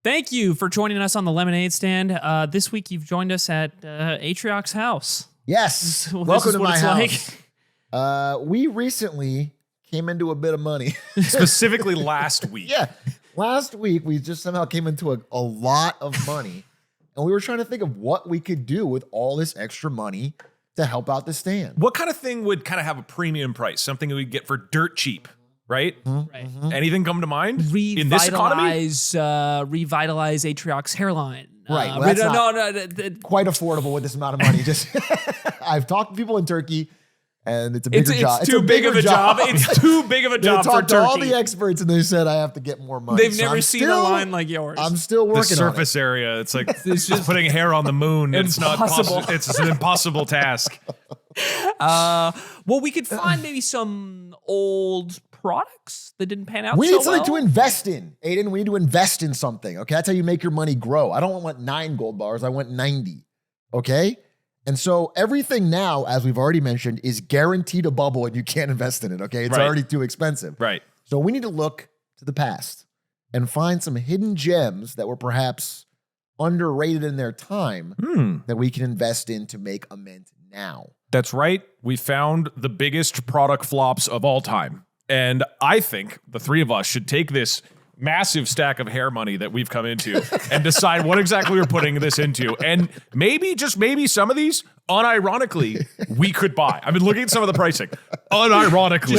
Thank you for joining us on the Lemonade Stand. This week you've joined us at Atrioc's house. Yes. Welcome to my house. We recently came into a bit of money. Specifically last week. Yeah. Last week, we just somehow came into a lot of money. And we were trying to think of what we could do with all this extra money to help out the stand. What kind of thing would kind of have a premium price? Something that we'd get for dirt cheap, right? Mm-hmm. Anything come to mind in this economy? Revitalize Atrioc's hairline. Right. Well, that's quite affordable with this amount of money. Just I've talked to people in Turkey, and it's a bigger job. It's too big of a job. It's too big of a job for Turkey. To all the experts, and they said I have to get more money. They've never seen a line like yours. I'm still working on it. The surface area. It's like it's just putting hair on the moon. It's not possible. It's an impossible task. Well, we could find maybe some old products that didn't pan out. We need something to invest in, Aiden. We need to invest in something. Okay, that's how you make your money grow. I don't want 9 gold bars. I want 90. Okay. And so everything now, as we've already mentioned, is guaranteed a bubble and you can't invest in it, okay? It's already too expensive. Right. So we need to look to the past and find some hidden gems that were perhaps underrated in their time that we can invest in to make a mint now. That's right. We found the biggest product flops of all time. And I think the three of us should take this massive stack of hair money that we've come into and decide what exactly we're putting this into. And maybe, just maybe, some of these, unironically, we could buy. I've been looking at some of the pricing. Unironically,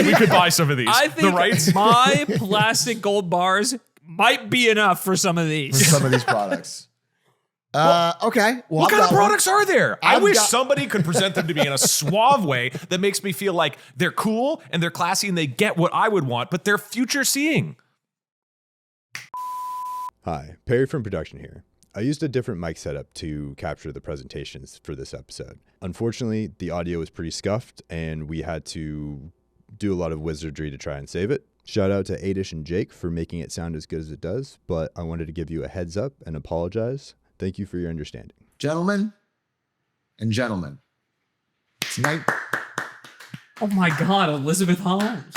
we could buy some of these. I think my plastic gold bars might be enough for some of these. For some of these products. Okay. Well, what kind of products are there? I wish somebody could present them to me in a suave way that makes me feel like they're cool and they're classy and they get what I would want, but they're future seeing. Hi, Perry from production here. I used a different mic setup to capture the presentations for this episode. Unfortunately, the audio was pretty scuffed and we had to do a lot of wizardry to try and save it. Shout out to Aiden and Jake for making it sound as good as it does, but I wanted to give you a heads up and apologize. Thank you for your understanding. Gentlemen and gentlemen, tonight. Oh my God, Elizabeth Holmes.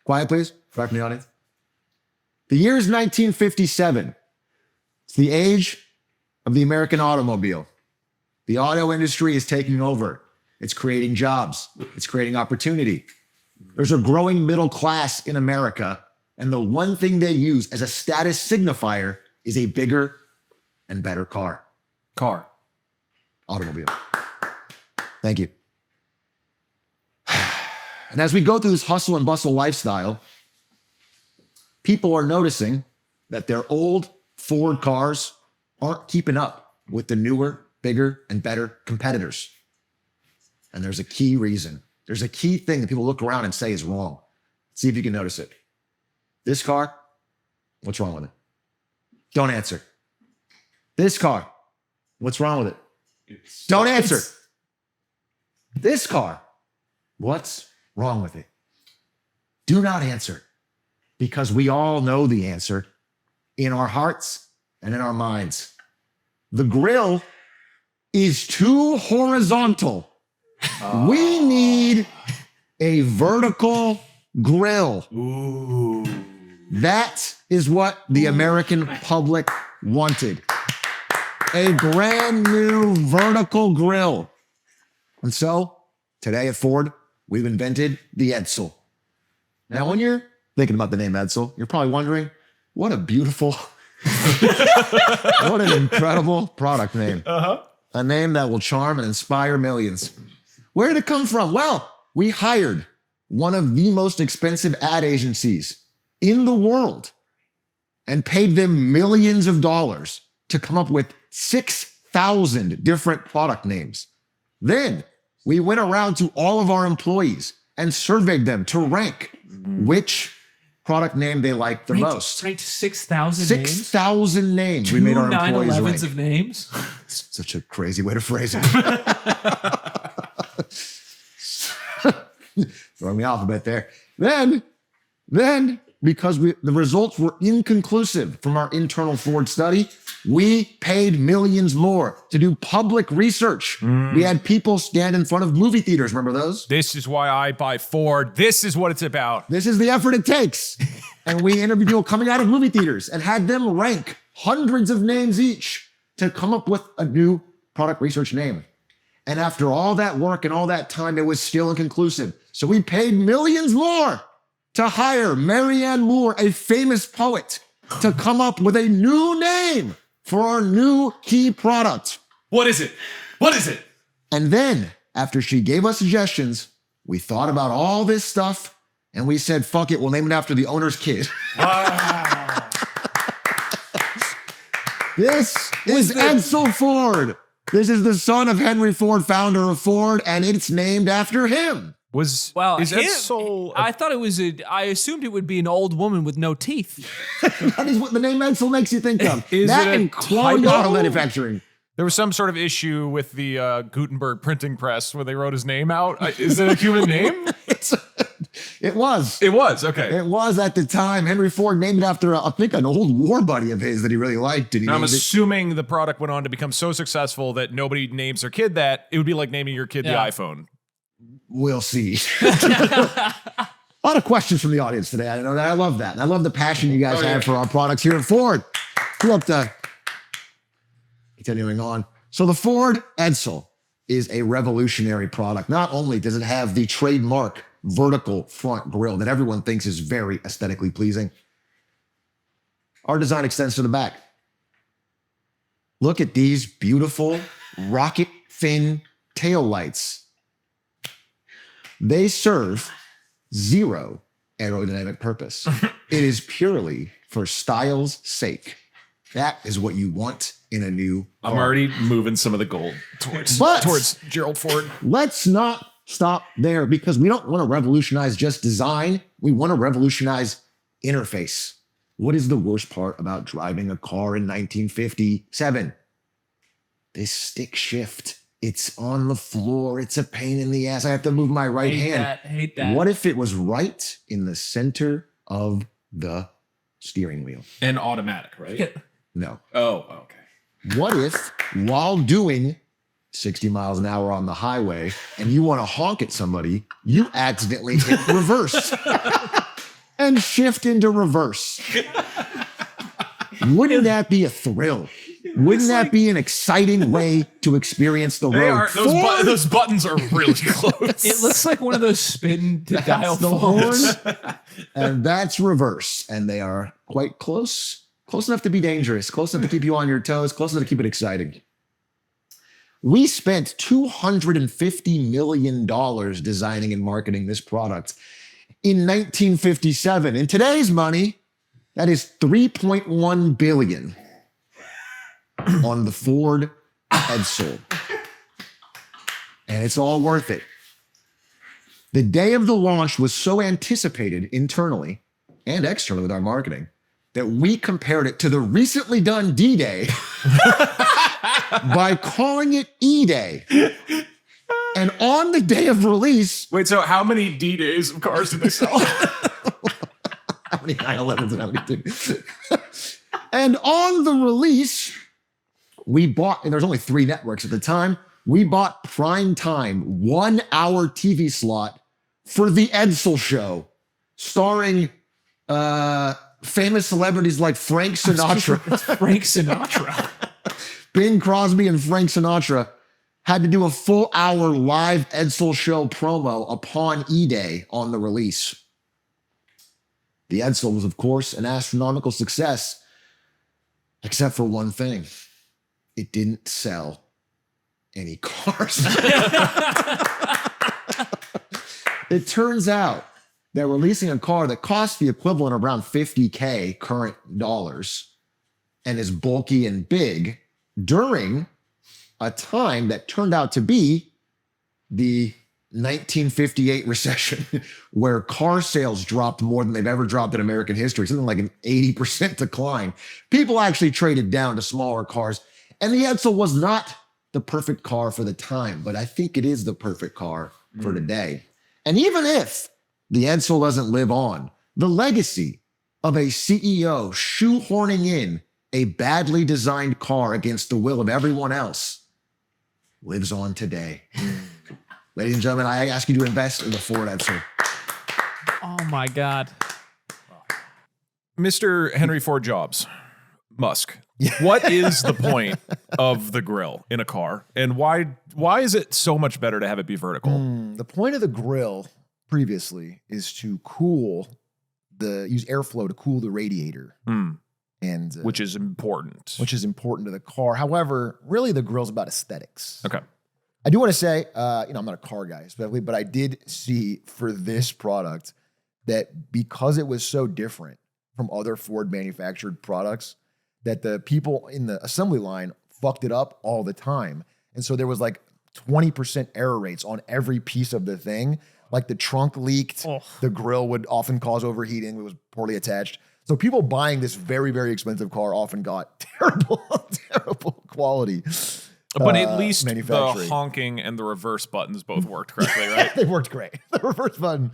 Quiet, please. Quiet from the audience. The year is 1957. It's the age of the American automobile. The auto industry is taking over. It's creating jobs. It's creating opportunity. There's a growing middle class in America, and the one thing they use as a status signifier is a bigger and better car. Automobile. Thank you. And as we go through this hustle and bustle lifestyle, people are noticing that their old Ford cars aren't keeping up with the newer, bigger, and better competitors. And there's a key reason. There's a key thing that people look around and say is wrong. See if you can notice it. This car, what's wrong with it? Don't answer. This car, what's wrong with it? Don't answer. This car, what's wrong with it? Do not answer, because we all know the answer in our hearts and in our minds. The grill is too horizontal. We need a vertical grill. Ooh. That is what the American public wanted. A brand new vertical grill. And so today at Ford, we've invented the Edsel. Now, when you're thinking about the name Edsel, you're probably wondering, what a beautiful, what an incredible product name. A name that will charm and inspire millions. Where did it come from? Well, we hired one of the most expensive ad agencies in the world and paid them millions of dollars to come up with 6,000 different product names. Then we went around to all of our employees and surveyed them to rank which product name they liked the most. Ranked 6,000 names? 6,000 names. We made our employees 9/11s rank. of names? Such a crazy way to phrase it. Throwing me off a bit there. Then, because the results were inconclusive from our internal Ford study, we paid millions more to do public research. We had people stand in front of movie theaters. Remember those? This is why I buy Ford. This is what it's about. This is the effort it takes. And we interviewed people coming out of movie theaters and had them rank hundreds of names each to come up with a new product research name. And after all that work and all that time, it was still inconclusive. So we paid millions more to hire Marianne Moore, a famous poet, to come up with a new name for our new key product. What is it? What is it? And then, after she gave us suggestions, we thought about all this stuff and we said, fuck it, we'll name it after the owner's kid. Wow. This is Edsel Ford. This is the son of Henry Ford, founder of Ford, and it's named after him. Is Well, Edsel? I thought it was I assumed it would be an old woman with no teeth. That is what the name Edsel makes you think of. Is that it a and clawing typo? auto manufacturing. There was some sort of issue with the Gutenberg printing press where they wrote his name out. Is it a human name? It was. It was, okay. It was at the time. Henry Ford named it after, I think, an old war buddy of his that he really liked. And he And I'm named it. assuming the product went on to become so successful that nobody names their kid that. It would be like naming your kid the Yeah. iPhone. We'll see. A lot of questions from the audience today. I know that. I love that. And I love the passion you guys have for our products here at Ford. Pull up the continuing on. So the Ford Edsel is a revolutionary product. Not only does it have the trademark vertical front grille that everyone thinks is very aesthetically pleasing, our design extends to the back. Look at these beautiful rocket fin tail lights. They serve zero aerodynamic purpose. It is purely for style's sake. That is what you want in a new I'm car. already moving some of the gold towards But- Gerald Ford. Let's not stop there because we don't want to revolutionize just design. We want to revolutionize interface. What is the worst part about driving a car in 1957? This stick shift. It's on the floor. It's a pain in the ass. I have to move my right hand. Hate that. What if it was right in the center of the steering wheel? And automatic, right? No. Oh, okay. What if while doing 60 miles an hour on the highway and you want to honk at somebody, you accidentally hit reverse and shift into reverse? Wouldn't that be a thrill? Wouldn't that be an exciting way to experience the road? Those buttons are really close. It looks like one of those spin to dial That's the phones. horn, and that's reverse. And they are quite close enough to be dangerous, close enough to keep you on your toes, close enough to keep it exciting. We spent $250 million designing and marketing this product in 1957. In today's money, that is $3.1 billion on the Ford Edsel. And it's all worth it. The day of the launch was so anticipated internally and externally with our marketing that we compared it to the recently done D-Day by calling it E-Day. And on the day of release, Wait, so how many D-Days of cars did they sell? how many 9/11s and how many two? And on the release, we bought, and there's only 3 networks at the time, we bought prime time 1-hour TV slot for the Edsel Show, starring famous celebrities like Frank Sinatra. Frank Sinatra. Bing Crosby and Frank Sinatra had to do a full hour live Edsel Show promo upon E-Day on the release. The Edsel was, of course, an astronomical success, except for one thing. It didn't sell any cars. It turns out that releasing a car that costs the equivalent of around $50K current dollars and is bulky and big during a time that turned out to be the 1958 recession, where car sales dropped more than they've ever dropped in American history, something like an 80% decline. People actually traded down to smaller cars. And the Edsel was not the perfect car for the time, but I think it is the perfect car for today. And even if the Edsel doesn't live on, the legacy of a CEO shoehorning in a badly designed car against the will of everyone else lives on today. Ladies and gentlemen, I ask you to invest in the Ford Edsel. Oh my God. Mr. Henry Ford Jobs, Musk, what is the point of the grill in a car? And why is it so much better to have it be vertical? The point of the grill previously is to use airflow to cool the radiator. And Which is important. Which is important to the car. However, really the grill's about aesthetics. Okay. I do want to say, I'm not a car guy especially, but I did see for this product that because it was so different from other Ford manufactured products, that the people in the assembly line fucked it up all the time. And so there was like 20% error rates on every piece of the thing. Like the trunk leaked, the grill would often cause overheating, it was poorly attached. So people buying this very, very expensive car often got terrible quality. But at least the honking and the reverse buttons both worked correctly, right? They worked great. The reverse button.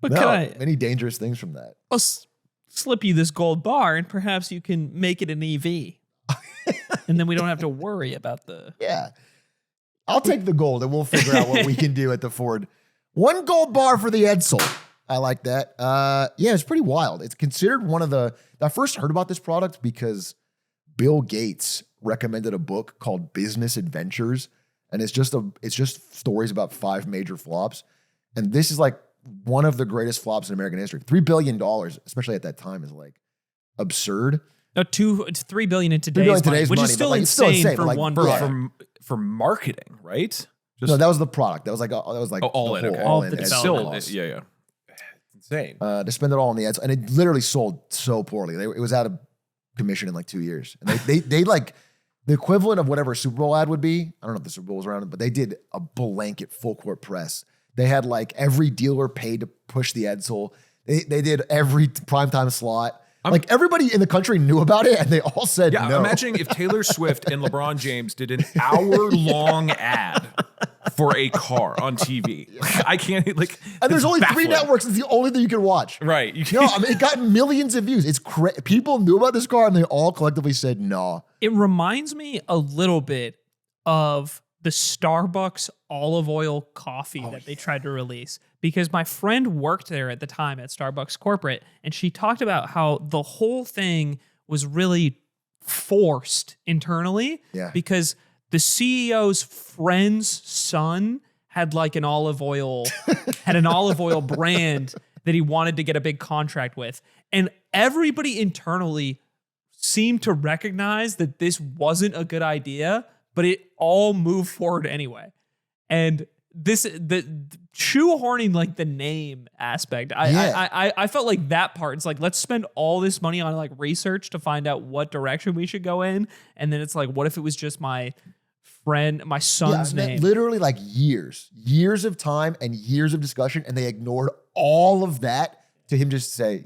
But many dangerous things from that. I'll slip you this gold bar, and perhaps you can make it an EV. And then we don't have to worry about the... Yeah. I'll take the gold, and we'll figure out what we can do at the Ford. 1 gold bar for the Edsel. I like that. Yeah, it's pretty wild. It's considered one of the... I first heard about this product because Bill Gates recommended a book called Business Adventures, and it's just stories about 5 major flops. And this is like one of the greatest flops in American history. $3 billion, especially at that time, is like absurd. No, $3 billion in today's money, which is still insane for one product. For marketing, right? No, that was the product. That was like all in. Okay. All the it's development still, yeah. It's insane. To spend it all on the ads, and it literally sold so poorly. It was out of commission in like 2 years, and they like the equivalent of whatever a Super Bowl ad would be. I don't know if the Super Bowl was around, but they did a blanket full court press. They had like every dealer paid to push the Edsel. They did every primetime slot. Like everybody in the country knew about it, and they all said no. Imagining if Taylor Swift and LeBron James did an hour-long ad for a car on TV. I can't like. And there's only baffling. 3 networks. It's the only thing you can watch. Right. It got millions of views. It's people knew about this car, and they all collectively said no. It reminds me a little bit of the Starbucks olive oil coffee that they tried to release, because my friend worked there at the time at Starbucks corporate, and she talked about how the whole thing was really forced internally because the CEO's friend's son had like an olive oil brand that he wanted to get a big contract with, and everybody internally seemed to recognize that this wasn't a good idea, but it all moved forward anyway. And the shoehorning like the name aspect, I felt like that part. It's like, let's spend all this money on like research to find out what direction we should go in, and then it's like, what if it was just my son's name? Literally like years of time and years of discussion, and they ignored all of that to him just say,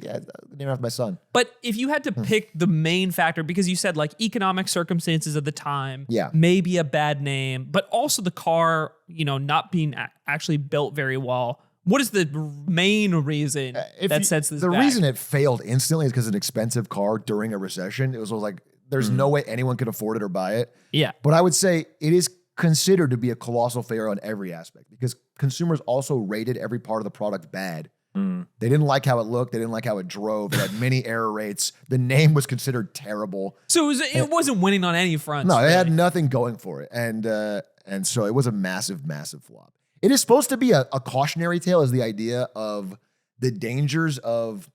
name after my son. But if you had to pick the main factor, because you said like economic circumstances of the time, maybe a bad name, but also the car, not being actually built very well. What is the main reason that sets this back? The reason it failed instantly is because it's an expensive car during a recession. It was like, there's no way anyone could afford it or buy it. Yeah. But I would say it is considered to be a colossal failure on every aspect, because consumers also rated every part of the product bad. They didn't like how it looked. They didn't like how it drove. It had many error rates. The name was considered terrible. So it wasn't winning on any fronts. No, really. it had nothing going for it. And so it was a massive, massive flop. It is supposed to be a cautionary tale, is the idea of the dangers of,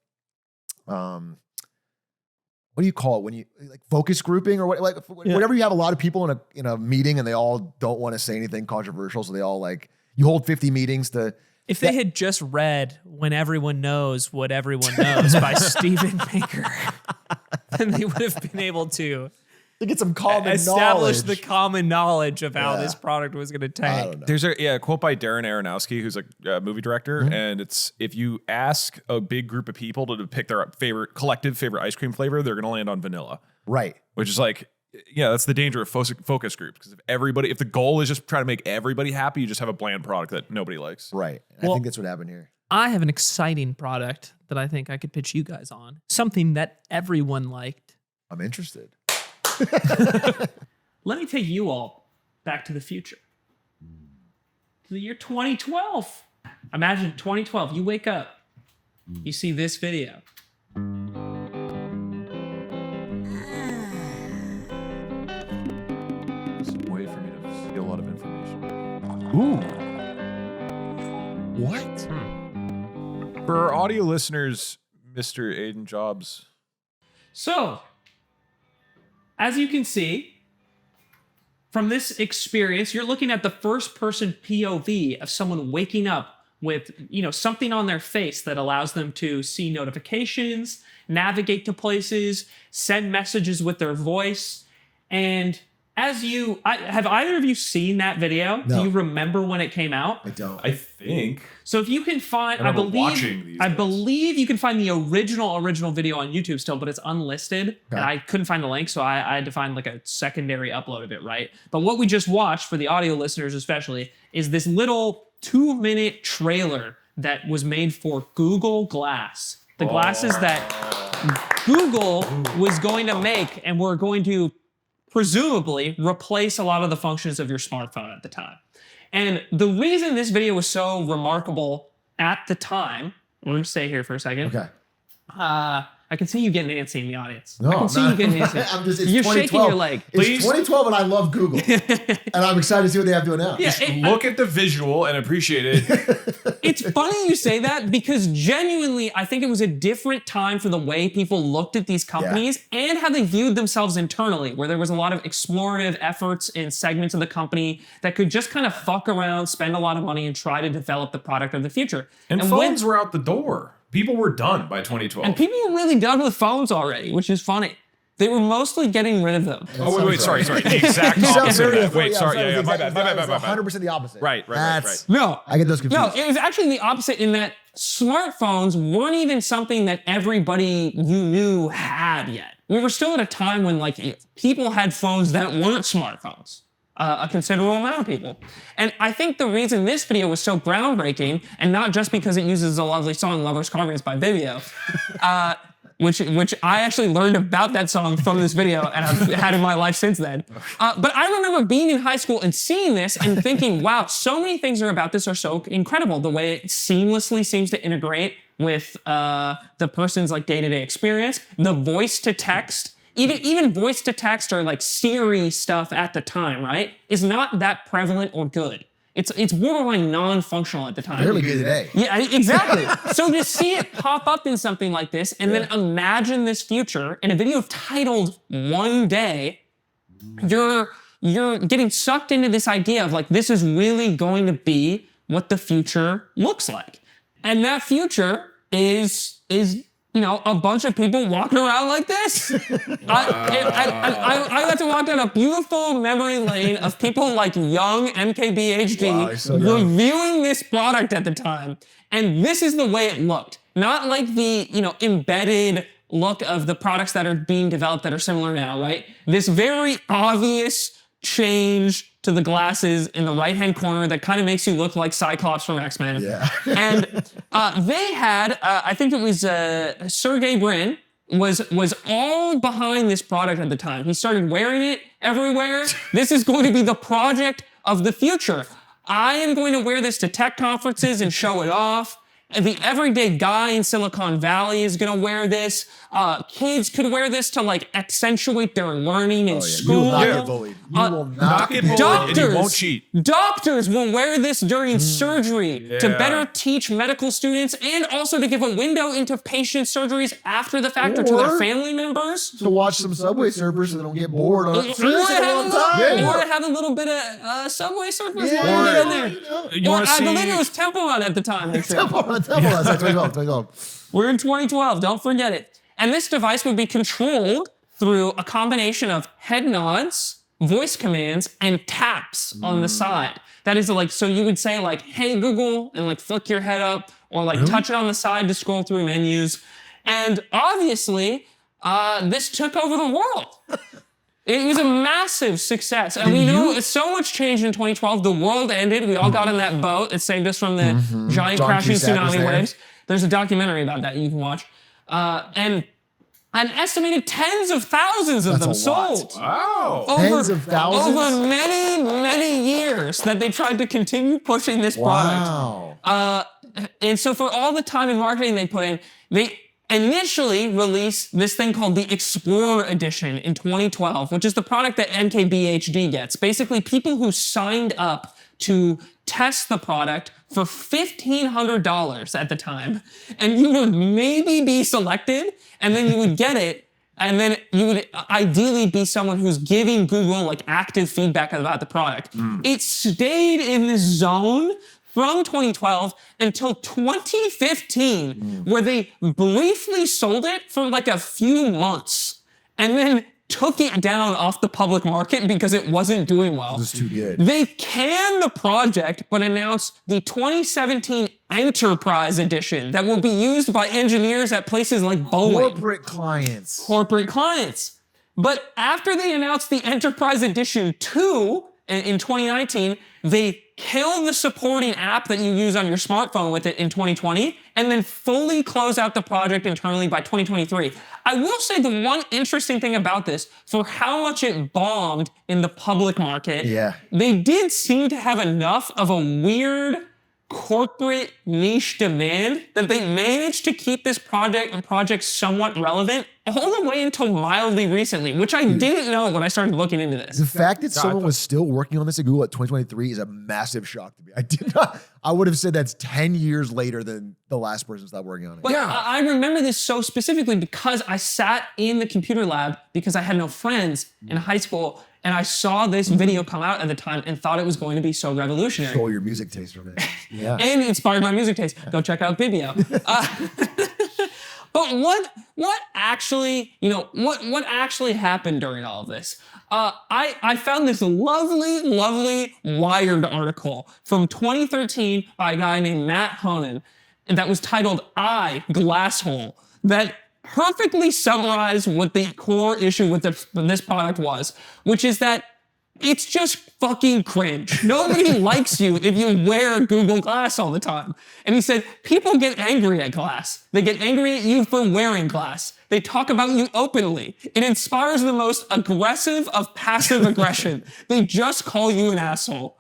what do you call it when you like focus grouping or whatever you have a lot of people in a meeting and they all don't want to say anything controversial. So they all you hold 50 meetings to. If they had just read When Everyone Knows What Everyone Knows by Stephen Baker, then they would have been able to get some common establish knowledge. the common knowledge of how this product was going to tank. There's a quote by Darren Aronofsky, who's a movie director, and it's, if you ask a big group of people to pick their collective favorite ice cream flavor, they're going to land on vanilla. Right. Which is like, that's the danger of focus groups, because if the goal is just trying to make everybody happy, you just have a bland product that nobody likes. Right. I think that's what happened here. I have an exciting product that I think I could pitch you guys on. Something that everyone liked. I'm interested. Let me take you all back to the future. To the year 2012. Imagine 2012. You wake up. You see this video. Ooh. What? For our audio listeners, Mr. Aiden Jobs. So, as you can see, from this experience, you're looking at the first-person POV of someone waking up with, something on their face that allows them to see notifications, navigate to places, send messages with their voice. And have either of you seen that video? No. Do you remember when it came out? I don't. I think. So if you can find, I remember watching these I days. believe you can find the original video on YouTube still, but it's unlisted, and I couldn't find the link, so I had to find like a secondary upload of it, right? But what we just watched, for the audio listeners especially, is this little 2-minute trailer that was made for Google Glass. The glasses that Google was going to make and were going to presumably replace a lot of the functions of your smartphone at the time. And the reason this video was so remarkable at the time, we're going to stay here for a second. Okay. I can see you getting antsy in the audience. No, I can see you getting antsy. it's You're shaking 2012. your leg. It's 2012 and I love Google. And I'm excited to see what they have to announce. Yeah, Look at the visual and appreciate it. it's funny you say that because genuinely, I think it was a different time for the way people looked at these companies and how they viewed themselves internally, where there was a lot of explorative efforts in segments of the company that could just kind of fuck around, spend a lot of money, and try to develop the product of the future. And phones were out the door. People were done by 2012. And people were really done with phones already, which is funny. They were mostly getting rid of them. Oh, wait, sorry. The exact opposite of that. Wait, sorry. Yeah, my bad. 100% the opposite. Right. No. I get those confused. No, it was actually the opposite in that smartphones weren't even something that everybody you knew had yet. We were still at a time when people had phones that weren't smartphones. A considerable amount of people. And I think the reason this video was so groundbreaking, and not just because it uses a lovely song, Lover's Carvings by Vivio, which I actually learned about that song from this video and I've had in my life since then. But I remember being in high school and seeing this and thinking, wow, so many things about this are so incredible. The way it seamlessly seems to integrate with the person's day-to-day experience, the voice to text, even voice to text or Siri stuff at the time, right, is not that prevalent or good. It's borderline non-functional at the time. Barely good today. Yeah, exactly. So to see it pop up in something like this and then imagine this future in a video titled One Day, you're getting sucked into this idea of this is really going to be what the future looks like. And that future is a bunch of people walking around like this. I got to walk down a beautiful memory lane of people young MKBHD reviewing this product at the time. And this is the way it looked. Not like the, embedded look of the products that are being developed that are similar now, right? This very obvious change to the glasses in the right-hand corner that kind of makes you look like Cyclops from X-Men. Yeah. And they had, I think it was Sergey Brin was all behind this product at the time. He started wearing it everywhere. This is going to be the project of the future. I am going to wear this to tech conferences and show it off. And the everyday guy in Silicon Valley is going to wear this. Kids could wear this to accentuate their learning in school. You will not get bullied. You will not get bullied. And you won't cheat. Doctors will wear this during surgery to better teach medical students and also to give a window into patient surgeries after the fact or to their family members. To watch some Subway Surfers so they don't get bored on Or to have a little bit of Subway Surfers in there. I believe it was Temple Run at the time. Temple Run. That's 2012. We're in 2012. Don't forget it. And this device would be controlled through a combination of head nods, voice commands, and taps on the side. That is so you would say hey Google, and flick your head up, or touch it on the side to scroll through menus. And obviously, this took over the world. It was a massive success. And we know so much changed in 2012. The world ended. We all got in that boat. It saved us from the giant crashing tsunami waves. There's a documentary about that you can watch. And an estimated tens of thousands of them sold. Wow. Tens of thousands? Over many, many years that they tried to continue pushing this product. Wow. And so for all the time and marketing they put in, they initially released this thing called the Explorer Edition in 2012, which is the product that MKBHD gets. Basically, people who signed up to test the product for $1,500 at the time, and you would maybe be selected, and then you would get it, and then you would ideally be someone who's giving Google like active feedback about the product. It stayed in this zone from 2012 until 2015, where they briefly sold it for like a few months, and then took it down off the public market because it wasn't doing well. It was too good. They canned the project, but announced the 2017 Enterprise Edition that will be used by engineers at places like Boeing. Corporate clients. But after they announced the Enterprise Edition 2 in 2019, they killed the supporting app that you use on your smartphone with it in 2020, and then fully close out the project internally by 2023. I will say the one interesting thing about this, for how much it bombed in the public market, they did seem to have enough of a weird corporate niche demand that they managed to keep this project somewhat relevant all the way until mildly recently, which I didn't know when I started looking into this. The fact that someone was still working on this at Google at 2023 is a massive shock to me. I would have said that's 10 years later than the last person stopped working on it. But I remember this so specifically because I sat in the computer lab because I had no friends in high school, and I saw this video come out at the time and thought it was going to be so revolutionary. Stole your music taste from it. Yeah. And it inspired my music taste. Go check out Vimeo. But what actually happened during all of this? I found this lovely Wired article from 2013 by a guy named Matt Honan that was titled "I Glasshole" that perfectly summarized what the core issue with this product was, which is that it's just fucking cringe. Nobody likes you if you wear Google Glass all the time. And he said, people get angry at Glass. They get angry at you for wearing Glass. They talk about you openly. It inspires the most aggressive of passive aggression. They just call you an asshole.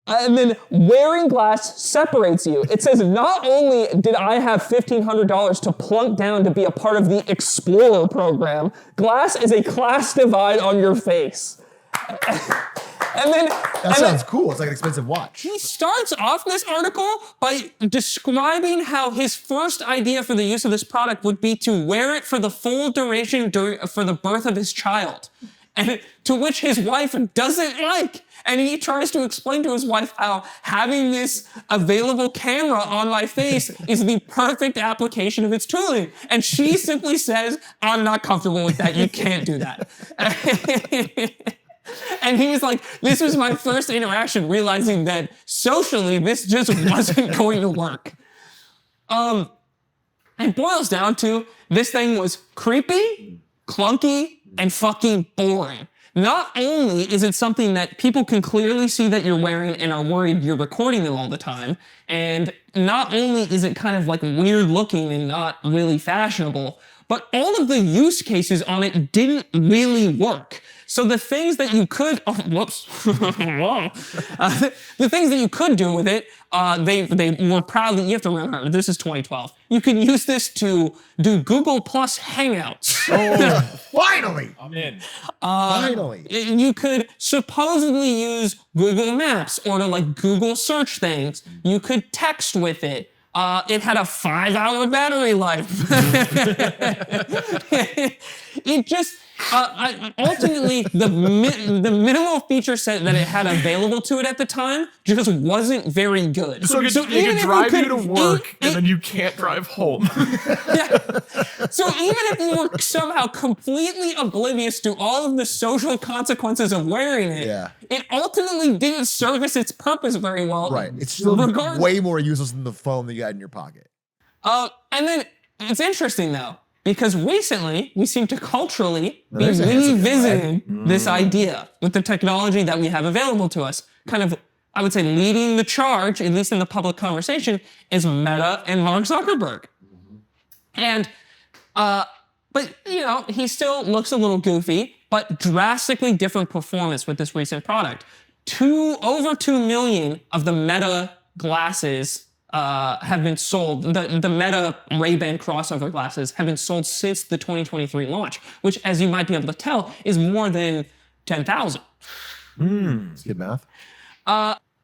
And then wearing Glass separates you. It says, not only did I have $1,500 to plunk down to be a part of the Explorer program, Glass is a class divide on your face. That sounds cool. It's like an expensive watch. He starts off this article by describing how his first idea for the use of this product would be to wear it for the full duration for the birth of his child, and to which his wife doesn't like. And he tries to explain to his wife how having this available camera on my face is the perfect application of its tooling. And she simply says, I'm not comfortable with that. You can't do that. And he was like, this was my first interaction realizing that socially, this just wasn't going to work. It boils down to this thing was creepy, clunky, and fucking boring. Not only is it something that people can clearly see that you're wearing and are worried you're recording them all the time, and not only is it kind of like weird looking and not really fashionable, but all of the use cases on it didn't really work. So the things that you could, the things that you could do with it, they were proudly, you have to remember, this is 2012. You can use this to do Google Plus Hangouts. Oh, finally! I'm in. Finally. You could supposedly use Google Maps or to like Google search things. You could text with it. It had a 5-hour battery life. It just, ultimately, the minimal feature set that it had available to it at the time just wasn't very good. So it can drive you to work, and then you can't drive home. Yeah. So even if you were somehow completely oblivious to all of the social consequences of wearing it, it ultimately didn't service its purpose very well. Right. It's still way more useless than the phone that you had in your pocket. And then it's interesting though, because recently we seem to culturally be revisiting this idea with the technology that we have available to us. Kind of, I would say, leading the charge, at least in the public conversation, is Meta and Mark Zuckerberg. And, but you know, he still looks a little goofy, but drastically different performance with this recent product. Over 2 million of the Meta glasses have been sold. The Meta Ray-Ban crossover glasses have been sold since the 2023 launch, which, as you might be able to tell, is more than 10,000. It's good math.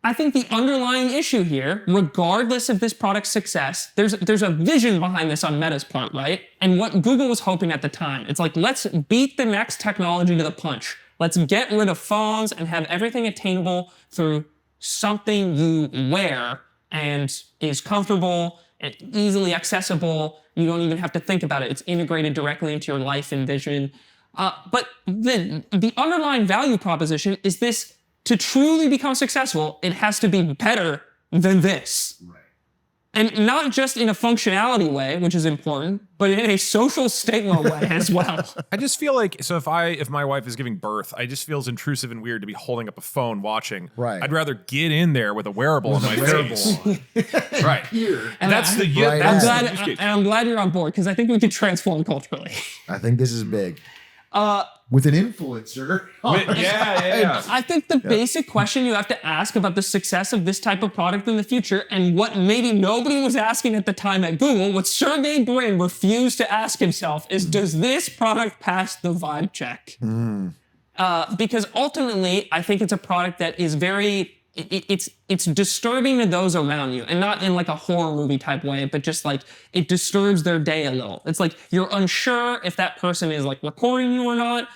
I think the underlying issue here, regardless of this product's success, there's a vision behind this on Meta's part, right? And what Google was hoping at the time, it's like, let's beat the next technology to the punch. Let's get rid of phones and have everything attainable through something you wear and is comfortable and easily accessible. You don't even have to think about it. It's integrated directly into your life and vision. But then the underlying value proposition is this: to truly become successful, it has to be better than this. Right. And not just in a functionality way, which is important, but in a social stigma way as well. I just feel like, so if my wife is giving birth, I just feels intrusive and weird to be holding up a phone watching. Right. I'd rather get in there with a wearable on my face. Right. And That's the Right. I'm glad you're on board, because I think we could transform culturally. I think this is big. With an influencer. Yeah. I think the basic question you have to ask about the success of this type of product in the future, and what maybe nobody was asking at the time at Google, what Sergey Brin refused to ask himself, is, does this product pass the vibe check? Because ultimately, I think it's a product that is very, it's disturbing to those around you, and not in like a horror movie type way, but just like it disturbs their day a little. It's like you're unsure if that person is like recording you or not.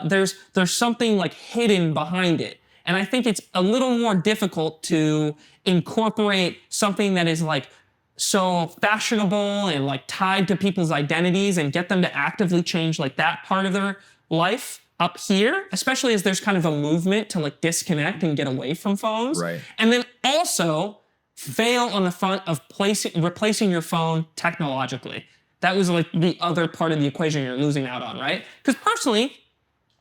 There's something like hidden behind it. And I think it's a little more difficult to incorporate something that is like so fashionable and like tied to people's identities and get them to actively change like that part of their life up here, especially as there's kind of a movement to like disconnect and get away from phones. Right. And then also fail on the front of replacing your phone technologically. That was like the other part of the equation you're losing out on, right? Because personally,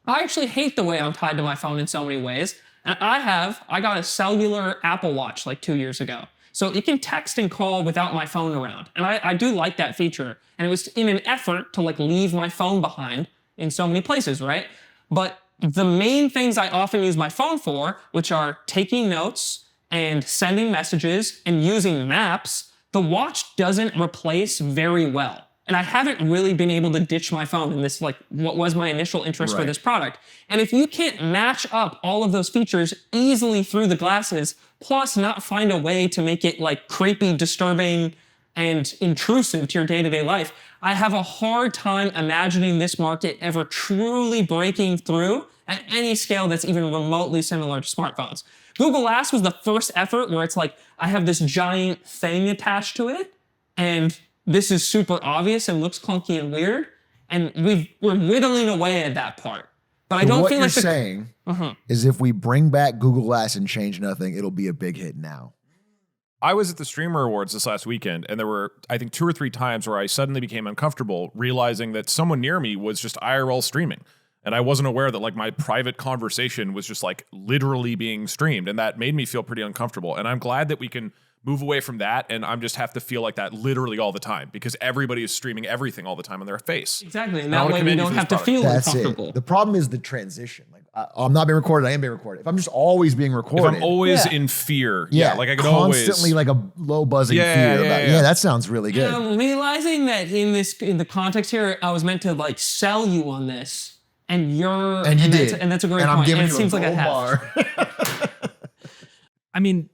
I actually hate the way I'm tied to my phone in so many ways. And I got a cellular Apple Watch like 2 years ago. So it can text and call without my phone around. And I do like that feature. And it was in an effort to like leave my phone behind in so many places, right? But the main things I often use my phone for, which are taking notes and sending messages and using maps, the watch doesn't replace very well. And I haven't really been able to ditch my phone in this, like what was my initial interest for this product. And if you can't match up all of those features easily through the glasses, plus not find a way to make it like creepy, disturbing, and intrusive to your day-to-day life, I have a hard time imagining this market ever truly breaking through at any scale that's even remotely similar to smartphones. Google Glass was the first effort where it's like, I have this giant thing attached to it, and this is super obvious and looks clunky and weird, and we're whittling away at that part. But I don't what feel you're like saying is if we bring back Google Glass and change nothing, it'll be a big hit now. I was at the Streamer Awards this last weekend, and there were, I think, 2 or 3 times where I suddenly became uncomfortable realizing that someone near me was just IRL streaming. And I wasn't aware that like my private conversation was just like literally being streamed. And that made me feel pretty uncomfortable. And I'm glad that we can move away from that. And I'm just have to feel like that literally all the time, because everybody is streaming everything all the time on their face. Exactly. And that way we don't have to feel That's uncomfortable. it. The problem is the transition. Like I'm not being recorded. I am being recorded. If I'm just always being recorded. If I'm always in fear. Like I could constantly always like a low buzzing fear about. Yeah, that sounds really good. I'm realizing that in the context here, I was meant to like sell you on this. And that's a great and point. I'm giving and it you seems a like I gold have. bar. I mean,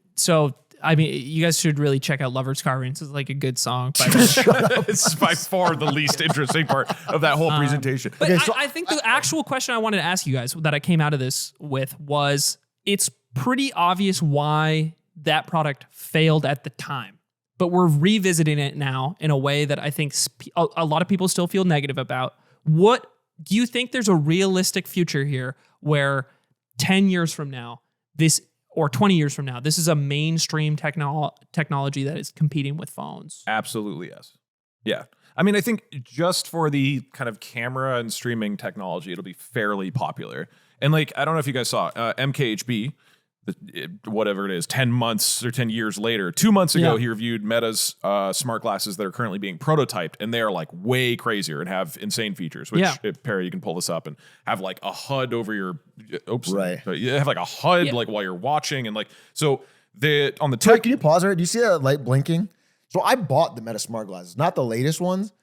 you guys should really check out Lover's Car Rinse. It's like a good song. It's by far the least interesting part of that whole presentation. But I think the actual question I wanted to ask you guys that I came out of this with was, it's pretty obvious why that product failed at the time. But we're revisiting it now in a way that I think a lot of people still feel negative about. What do you think there's a realistic future here where 10 years from now, or 20 years from now, this is a mainstream technology that is competing with phones? Absolutely, yes. Yeah. I mean, I think just for the kind of camera and streaming technology, it'll be fairly popular. And like, I don't know if you guys saw MKHB, whatever it is, 10 months or 10 years later, 2 months ago, he reviewed Meta's smart glasses that are currently being prototyped, and they are like way crazier and have insane features, which Perry, you can pull this up, and have like a HUD over your, you have like a HUD like while you're watching, and like, so on the tech. Can you pause there? Do you see that light blinking? So I bought the Meta smart glasses, not the latest ones.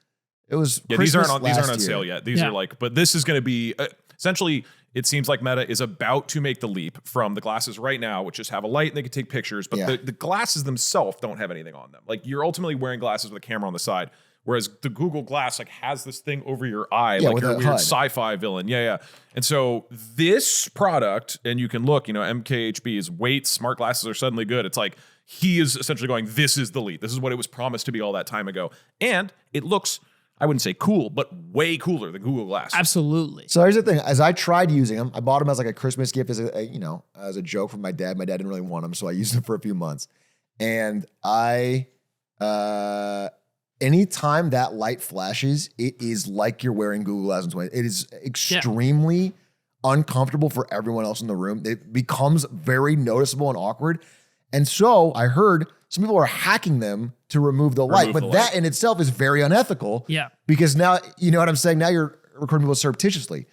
It was these aren't on sale yet. These are like, but this is going to be essentially it seems like Meta is about to make the leap from the glasses right now, which just have a light and they can take pictures, but the glasses themselves don't have anything on them. Like you're ultimately wearing glasses with a camera on the side, whereas the Google Glass like has this thing over your eye, like you're a weird sci-fi villain. Yeah. And so this product, and you can look, MKHB's weight, smart glasses are suddenly good. It's like he is essentially going, this is the leap. This is what it was promised to be all that time ago. And it looks, I wouldn't say cool, but way cooler than Google Glass. Absolutely. So here's the thing. As I tried using them, I bought them as like a Christmas gift as a joke from my dad. My dad didn't really want them, so I used them for a few months. And anytime that light flashes, it is like you're wearing Google Glass. It is extremely uncomfortable for everyone else in the room. It becomes very noticeable and awkward. And so I heard some people are hacking them to remove the light, but that in itself is very unethical. Yeah. Because now, you know what I'm saying? Now you're recording people surreptitiously.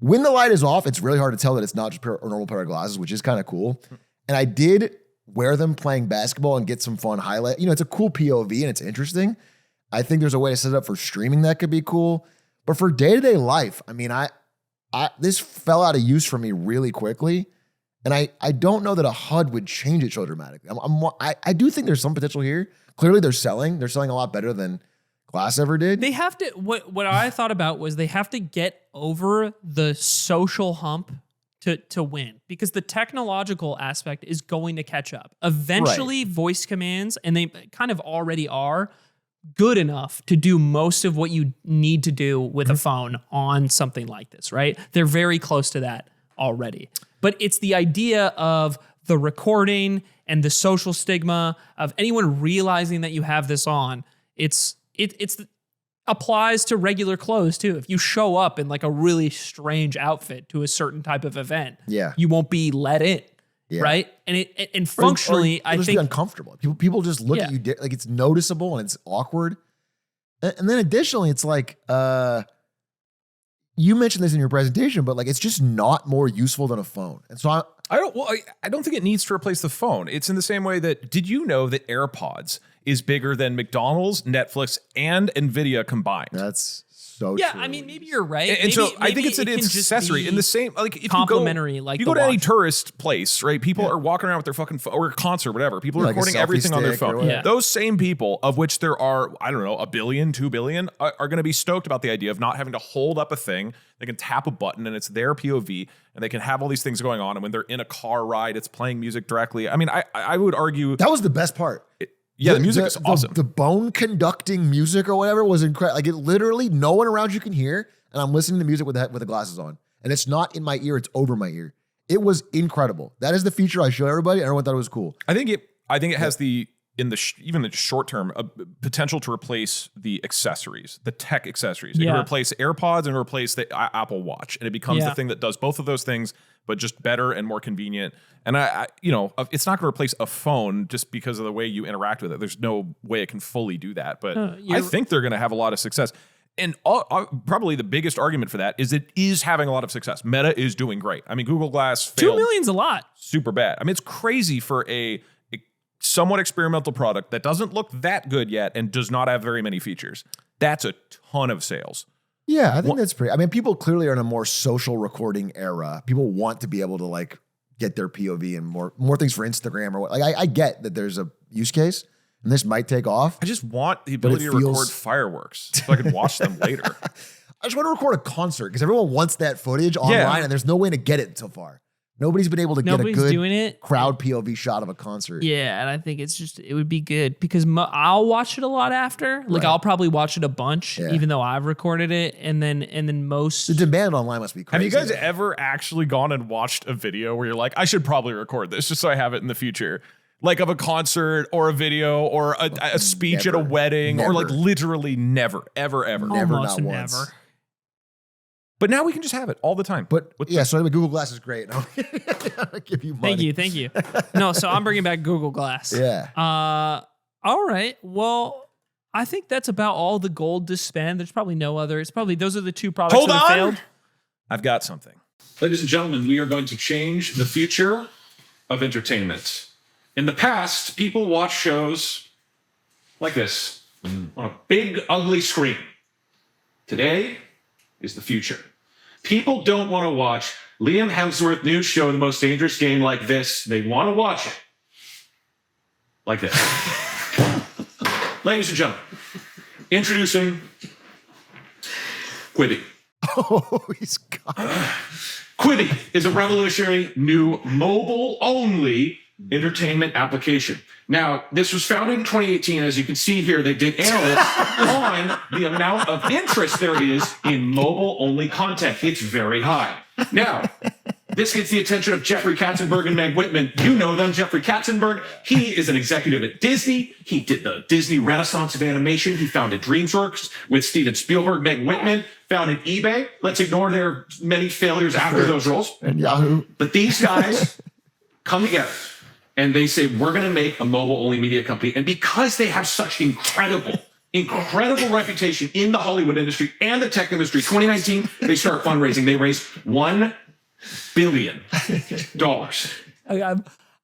When the light is off, it's really hard to tell that it's not just a normal pair of glasses, which is kind of cool. And I did wear them playing basketball and get some fun highlight. It's a cool POV and it's interesting. I think there's a way to set it up for streaming that could be cool. But for day-to-day life, I mean, this fell out of use for me really quickly. And I don't know that a HUD would change it so dramatically. I do think there's some potential here. Clearly they're selling a lot better than Glass ever did. They have to, what I thought about was they have to get over the social hump to win, because the technological aspect is going to catch up. Eventually voice commands, and they kind of already are, good enough to do most of what you need to do with a phone on something like this, right? They're very close to that already. But it's the idea of the recording and the social stigma of anyone realizing that you have this on. It's applies to regular clothes too. If you show up in like a really strange outfit to a certain type of event, you won't be let in. Yeah. Right. And functionally, I think, be uncomfortable. People just look at you like it's noticeable and it's awkward. And then additionally, it's like, you mentioned this in your presentation, but like, it's just not more useful than a phone. And so I don't think it needs to replace the phone. It's in the same way that, did you know that AirPods is bigger than McDonald's, Netflix, and Nvidia combined? That's so true. I mean, maybe you're right. And so I think it's an accessory in the same, like if complimentary, you go to any tourist place, right? People are walking around with their fucking phone, or a concert, whatever. People are recording everything on their phone. Those same people, of which there are, I don't know, 1 billion, 2 billion, are going to be stoked about the idea of not having to hold up a thing. They can tap a button and it's their POV, and they can have all these things going on. And when they're in a car ride, it's playing music directly. I mean, I would argue that was the best part. The music is awesome. The bone conducting music or whatever was incredible. Like it literally, no one around you can hear, and I'm listening to music with the glasses on, and it's not in my ear; it's over my ear. It was incredible. That is the feature I show everybody. Everyone thought it was cool. I think it has even the short term potential to replace the accessories, the tech accessories. It can replace AirPods and replace the Apple Watch, and it becomes the thing that does both of those things, but just better and more convenient. And it's not going to replace a phone just because of the way you interact with it. There's no way it can fully do that, but I think they're going to have a lot of success. And probably the biggest argument for that is it is having a lot of success. Meta is doing great. I mean, Google Glass failed. 2 million's a lot. Super bad. I mean, it's crazy for a somewhat experimental product that doesn't look that good yet and does not have very many features. That's a ton of sales. Yeah, I think that's pretty. I mean, people clearly are in a more social recording era. People want to be able to like get their POV and more things for Instagram or what. Like I get that there's a use case and this might take off. I just want the ability to record fireworks so I can watch them later. I just want to record a concert because everyone wants that footage online and there's no way to get it so far. Nobody's been able to get a good crowd POV shot of a concert. Yeah, and I think it would be good because I'll watch it a lot after. Like I'll probably watch it a bunch, even though I've recorded it, and then most. The demand online must be crazy. Have you guys ever actually gone and watched a video where you're like, I should probably record this just so I have it in the future? Like of a concert or a video or a speech at a wedding or like literally never, ever, ever. Never, not once. Never. But now we can just have it all the time. But so anyway, Google Glass is great. I'll give you money. Thank you. No, so I'm bringing back Google Glass. Yeah. All right. Well, I think that's about all the gold to spend. There's probably no other. It's probably those are the two products that have failed. I've got something. Ladies and gentlemen, we are going to change the future of entertainment. In the past, people watch shows like this on a big, ugly screen. Today is the future. People don't want to watch Liam Hemsworth news show, The Most Dangerous Game, like this. They want to watch it like this. Ladies and gentlemen, introducing Quibi. Oh, he's got Quibi is a revolutionary new mobile-only entertainment application. Now, this was founded in 2018. As you can see here, they did analysis on the amount of interest there is in mobile-only content. It's very high. Now, this gets the attention of Jeffrey Katzenberg and Meg Whitman. You know them, Jeffrey Katzenberg. He is an executive at Disney. He did the Disney Renaissance of Animation. He founded DreamWorks with Steven Spielberg. Meg Whitman founded eBay. Let's ignore their many failures after those roles. and Yahoo. But these guys come together and they say, we're going to make a mobile-only media company. And because they have such incredible reputation in the Hollywood industry and the tech industry, 2019, they start fundraising. They raised $1 billion. Okay,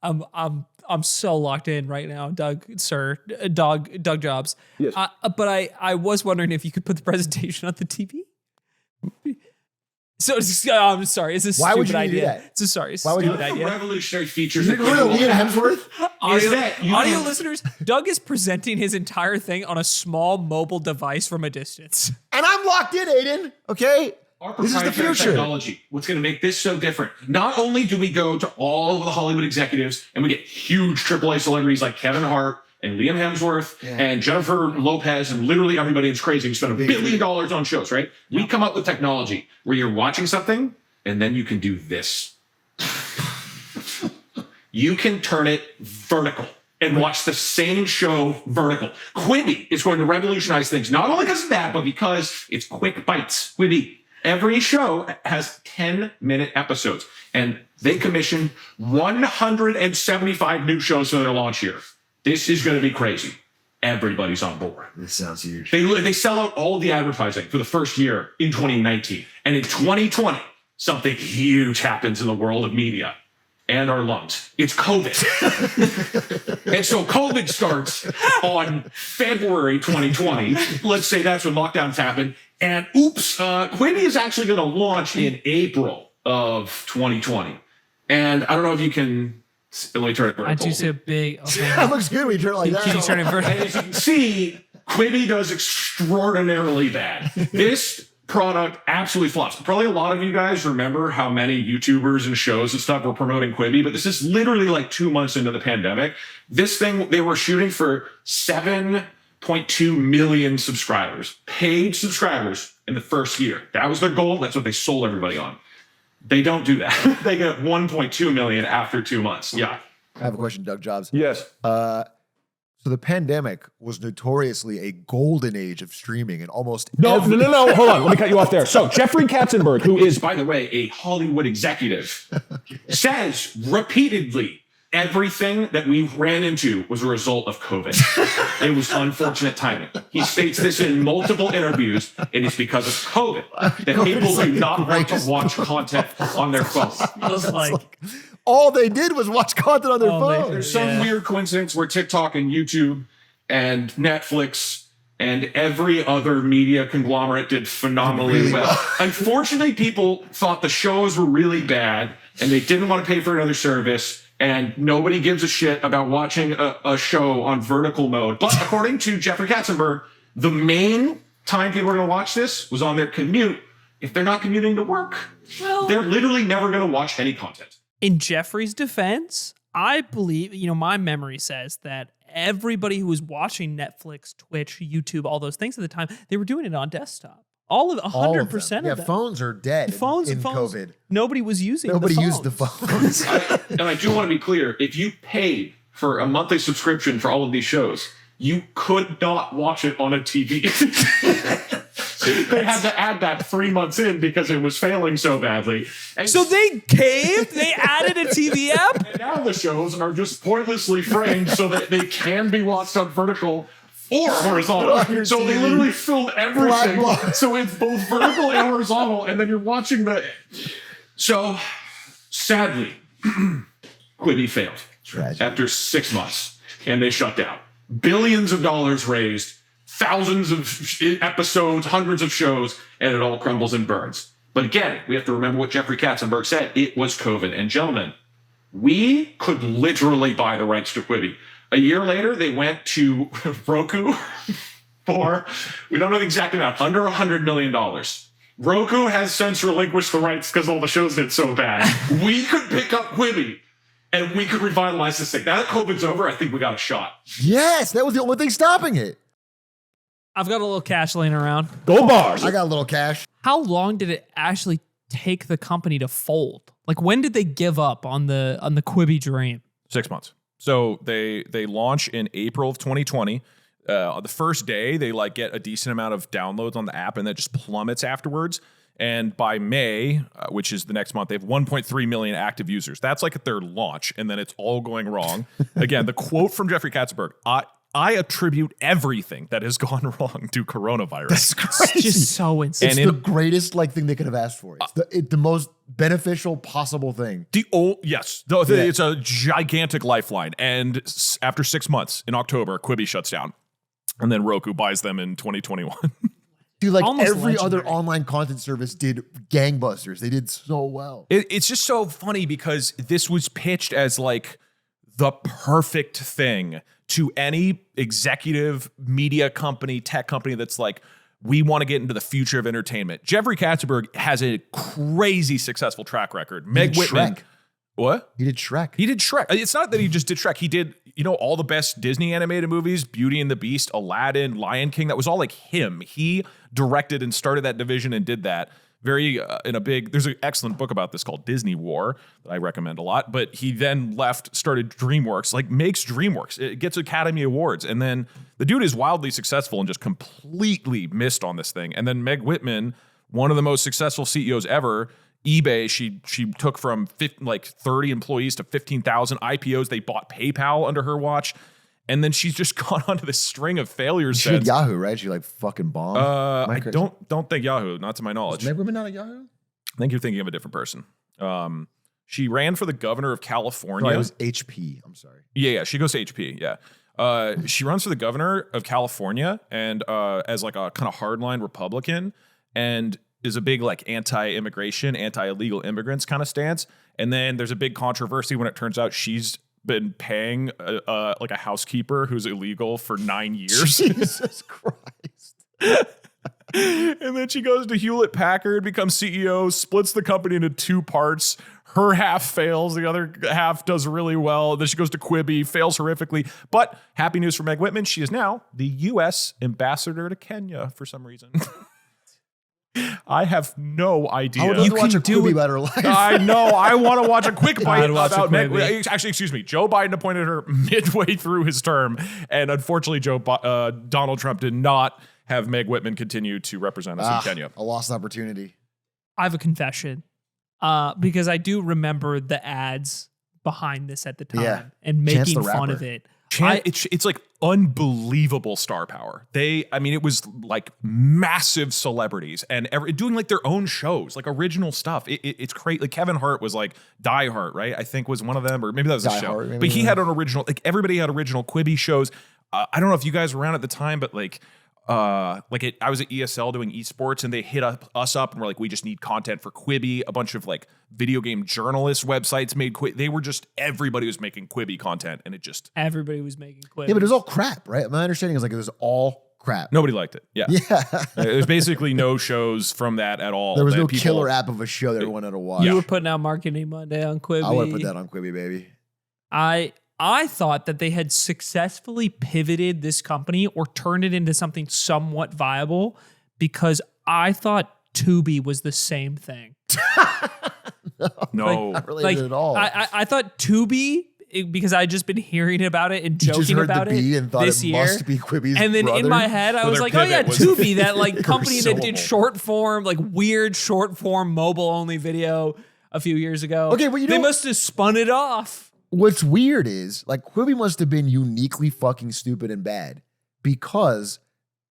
I'm so locked in right now, Doug Jobs. Yes. But I was wondering if you could put the presentation on the TV. So I'm sorry, it's a Why would stupid you do idea. that? It's a sorry, Why would you- stupid The idea. revolutionary features You that didn't really Quibi Liam has Hemsworth? is that you Audio can- listeners, Doug is presenting his entire thing on a small mobile device from a distance. And I'm locked in, Aiden. Okay? Our This is the proprietary future. technology. What's going to make this so different? Not only do we go to all of the Hollywood executives and we get huge AAA celebrities like Kevin Hart and Liam Hemsworth and Jennifer Lopez and literally everybody is crazy. We spend $1 billion on shows, right? We come up with technology where you're watching something and then you can do this. You can turn it vertical and watch the same show vertical. Quibi is going to revolutionize things, not only because of that, but because it's quick bites. Quibi. Every show has 10-minute episodes, and they commission 175 new shows for their launch year. This is going to be crazy. Everybody's on board. This sounds huge. They sell out all the advertising for the first year in 2019. And in 2020, something huge happens in the world of media and our lungs. It's COVID. And so COVID starts on February 2020. Let's say that's when lockdowns happen. And Quibi is actually going to launch in April of 2020. And I don't know if you can, let me turn it vertical. I do see a big. Okay. That looks good when you turn it like that. Can you turn it And vertical? as you can see, Quibi does extraordinarily bad. This product absolutely flops. Probably a lot of you guys remember how many YouTubers and shows and stuff were promoting Quibi, but this is literally like 2 months into the pandemic. This thing, they were shooting for 7.2 million subscribers, paid subscribers in the first year. That was their goal. That's what they sold everybody on. They don't do that. They get 1.2 million after 2 months. Yeah. I have a question, Doug Jobs. Yes. So the pandemic was notoriously a golden age of streaming, and almost No. Hold on. Let me cut you off there. So Jeffrey Katzenberg, who Is, is by the way, a Hollywood executive, says repeatedly everything that we ran into was a result of COVID. It was unfortunate timing. He states this in multiple interviews. It is because of COVID that people do not want to watch content on their phone. all they did was watch content on their Oh, man. phone. There's some weird coincidence where TikTok and YouTube and Netflix and every other media conglomerate did phenomenally well. Unfortunately, people thought the shows were really bad and they didn't want to pay for another service. And nobody gives a shit about watching a show on vertical mode. But according to Jeffrey Katzenberg, the main time people are going to watch this was on their commute. If they're not commuting to work, they're literally never going to watch any content. In Jeffrey's defense, I believe, my memory says that everybody who was watching Netflix, Twitch, YouTube, all those things at the time, they were doing it on desktop. All of 100% Yeah, of them. phones are dead Phones in phones, COVID. Nobody was using Nobody the used the phones. phones. And I do want to be clear, if you paid for a monthly subscription for all of these shows, you could not watch it on a TV. They had to add that 3 months in because it was failing so badly. And So they caved? They added a TV app? and now the shows are just pointlessly framed so that they can be watched on vertical or horizontal. So they literally filmed everything. Black box. So it's both vertical and horizontal, and then you're watching the. So sadly, Quibi failed Tragic. after 6 months, and they shut down. Billions of dollars raised, thousands of episodes, hundreds of shows, and it all crumbles and burns. But again, we have to remember what Jeffrey Katzenberg said. It was COVID. And gentlemen, we could literally buy the rights to Quibi. A year later, they went to Roku for, we don't know the exact amount, under $100 million. Roku has since relinquished the rights because all the shows did so bad. We could pick up Quibi and we could revitalize this thing. Now that COVID's over, I think we got a shot. Yes, that was the only thing stopping it. I've got a little cash laying around. Go Bars. I got a little cash. How long did it actually take the company to fold? Like, when did they give up on the Quibi dream? 6 months. So they launch in April of 2020. On the first day, they like get a decent amount of downloads on the app, and that just plummets afterwards. And by May, which is the next month, they have 1.3 million active users. That's like at their launch, and then it's all going wrong. Again, the quote from Jeffrey Katzenberg, I attribute everything that has gone wrong to coronavirus. That's crazy. It's just so insane. It's the greatest thing they could have asked for. It's the most beneficial possible thing. It's a gigantic lifeline. And after 6 months, in October, Quibi shuts down. And then Roku buys them in 2021. Dude, like Almost every legendary. other online content service did gangbusters. They did so well. It's just so funny because this was pitched as like the perfect thing to any executive media company, tech company that's like, we want to get into the future of entertainment. Jeffrey Katzenberg has a crazy successful track record. Meg Whitman. Shrek. What? He did Shrek. He did Shrek. It's not that he just did Shrek. He did, all the best Disney animated movies, Beauty and the Beast, Aladdin, Lion King. That was all like him. He directed and started that division and did that. There's an excellent book about this called Disney War that I recommend a lot. But he then started DreamWorks, makes DreamWorks. It gets Academy Awards. And then the dude is wildly successful and just completely missed on this thing. And then Meg Whitman, one of the most successful CEOs ever, eBay, she took from 30 employees to 15,000 IPOs. They bought PayPal under her watch. And then she's just gone onto this string of failures. She had Yahoo, right? She fucking bombed. I don't think Yahoo, not to my knowledge. Was Meg Whitman not at Yahoo? I think you're thinking of a different person. She ran for the governor of California. No, it was HP. I'm sorry. Yeah, she goes to HP. Yeah. She runs for the governor of California and as like a kind of hardline Republican, and is a big anti-immigration, anti-illegal immigrants kind of stance. And then there's a big controversy when it turns out she's been paying a housekeeper who's illegal for 9 years. Jesus Christ. And then she goes to Hewlett Packard, becomes CEO, splits the company into two parts. Her half fails, the other half does really well. Then she goes to Quibi, fails horrifically. But happy news for Meg Whitman, she is now the U.S. ambassador to Kenya for some reason. I have no idea. I would love to watch a Quibi about her life. I know. I want to watch a quick bite I'd watch a about Meg. Quibi. Actually, excuse me. Joe Biden appointed her midway through his term, and unfortunately, Donald Trump did not have Meg Whitman continue to represent us in Kenya. A lost opportunity. I have a confession, because I do remember the ads behind this at the time Yeah. and Chance making the fun Rapper. of it. It's like unbelievable star power. It was like massive celebrities and doing like their own shows, like original stuff. It's crazy. Like Kevin Hart was like Die Hart, right? I think was one of them, or maybe that was a Die show. Hart, maybe, But he yeah. had an original. Like everybody had original Quibi shows. I don't know if you guys were around at the time, but I was at ESL doing esports, and they hit us up and were like, we just need content for Quibi. A bunch of like video game journalist websites made Quibi. They were just, everybody was making Quibi content, and it just, Everybody was making Quibi. Yeah, but it was all crap, right? My understanding is it was all crap. nobody liked it. Yeah. Yeah. There's basically no shows from that at all. There was that no people- killer app of a show that everyone had to watch. You were putting out Marketing Monday on Quibi. I would have put that on Quibi, baby. I thought that they had successfully pivoted this company or turned it into something somewhat viable, because I thought Tubi was the same thing. No. Not related at all. I thought Tubi, because I'd just been hearing about it and You just joking heard about the B it and thought this it year. must be Quibi's And then brother. in my head, I So was their like, oh yeah, pivot was Tubi, that like company that did syllable. short form, like weird short form mobile only video a few years ago. Okay, well, they must have spun it off. What's weird is Quibi must have been uniquely fucking stupid and bad, because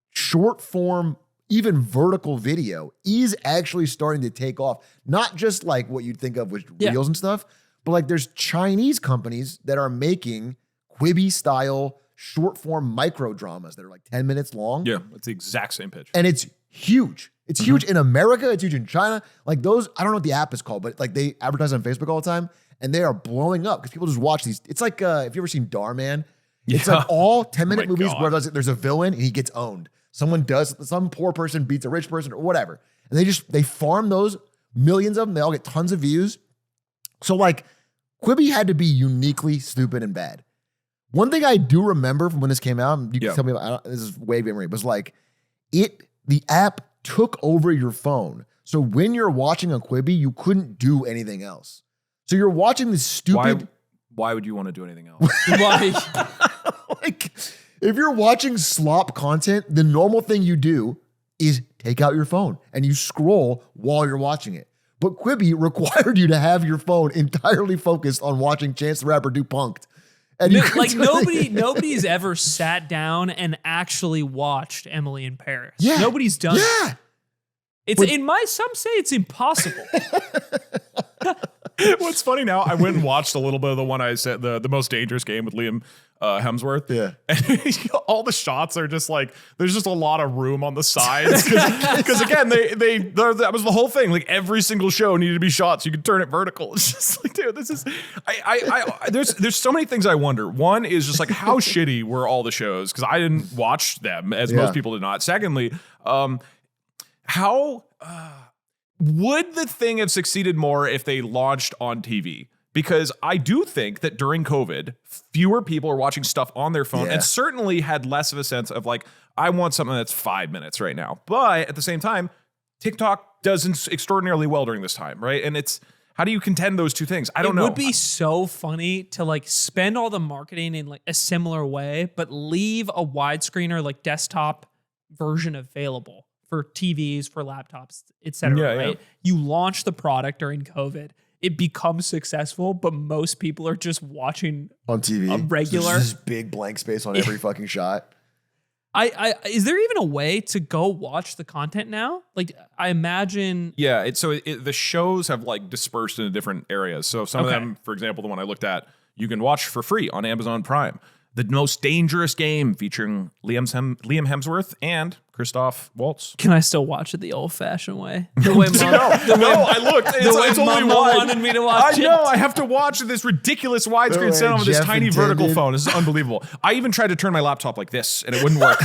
short form, even vertical video is actually starting to take off. Not just like what you'd think of with reels and stuff, but there's Chinese companies that are making Quibi style short form micro dramas that are 10 minutes long. Yeah, it's the exact same pitch. And it's huge. It's huge in America. It's huge in China. Like those, I don't know what the app is called, but like they advertise on Facebook all the time and they are blowing up because people just watch these. It's like, if you ever seen Darman, it's like all 10-minute movies where there's a villain and he gets owned. Some poor person beats a rich person or whatever. And they farm those millions of them. They all get tons of views. So like Quibi had to be uniquely stupid and bad. One thing I do remember from when this came out, and you can tell me about, this is way memory, was like the app took over your phone. So when you're watching on Quibi, you couldn't do anything else. So you're watching this stupid. Why would you want to do anything else? Like, if you're watching slop content, the normal thing you do is take out your phone and you scroll while you're watching it. But Quibi required you to have your phone entirely focused on watching Chance the Rapper do Punk'd. And you like nobody's ever sat down and actually watched Emily in Paris. Yeah. Nobody's done it. Yeah. It's some say it's impossible. What's funny now, I went and watched a little bit of the one I said, the Most Dangerous Game with Liam Hemsworth. Yeah. And all the shots are just like, there's just a lot of room on the sides. Because again, that was the whole thing. Like every single show needed to be shot so you could turn it vertical. It's just like, dude, this is, there's so many things I wonder. One is just like, how shitty were all the shows? Because I didn't watch them, as most people did not. Secondly, how would the thing have succeeded more if they launched on TV? Because I do think that during COVID, fewer people are watching stuff on their phone and certainly had less of a sense of like, I want something that's 5 minutes right now. But at the same time, TikTok does extraordinarily well during this time, right? And it's, how do you contend those two things? I don't know. It would be so funny to like spend all the marketing in like a similar way, but leave a widescreen or like desktop version available for TVs, for laptops, etc. Right? You launch the product during COVID. It becomes successful, but most people are just watching on TV. A regular. So this big blank space on every fucking shot. Is there even a way to go watch the content now? Like, I imagine. Yeah, the shows have like dispersed into different areas. So some of them, for example, the one I looked at, you can watch for free on Amazon Prime. The Most Dangerous Game featuring Liam Hemsworth and Christoph Waltz. Can I still watch it the old-fashioned way? The way I looked. It's only Mama one. wanted me to watch it. I know. I have to watch this ridiculous widescreen set on this tiny vertical phone. This is unbelievable. I even tried to turn my laptop like this, and it wouldn't work.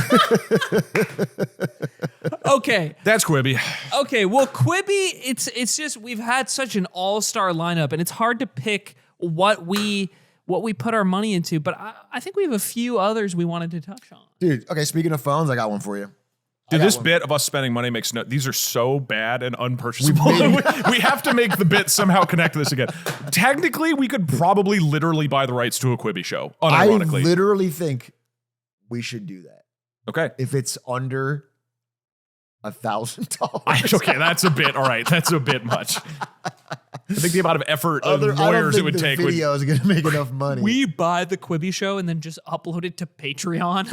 Okay. That's Quibi. Okay, well, Quibi, it's just we've had such an all-star lineup, and it's hard to pick what we put our money into, but I think we have a few others we wanted to touch on. Dude, okay, speaking of phones, I got one for you. Dude, this bit of us spending money makes no. These are so bad and unpurchasable. We have to make the bit somehow connect to this again. Technically, we could probably literally buy the rights to a Quibi show. Unironically, I literally think we should do that. Okay, if it's under $1,000. Okay, that's a bit. All right, that's a bit much. I think the amount of effort of lawyers it would take. Video is going to make enough money. We buy the Quibi show and then just upload it to Patreon.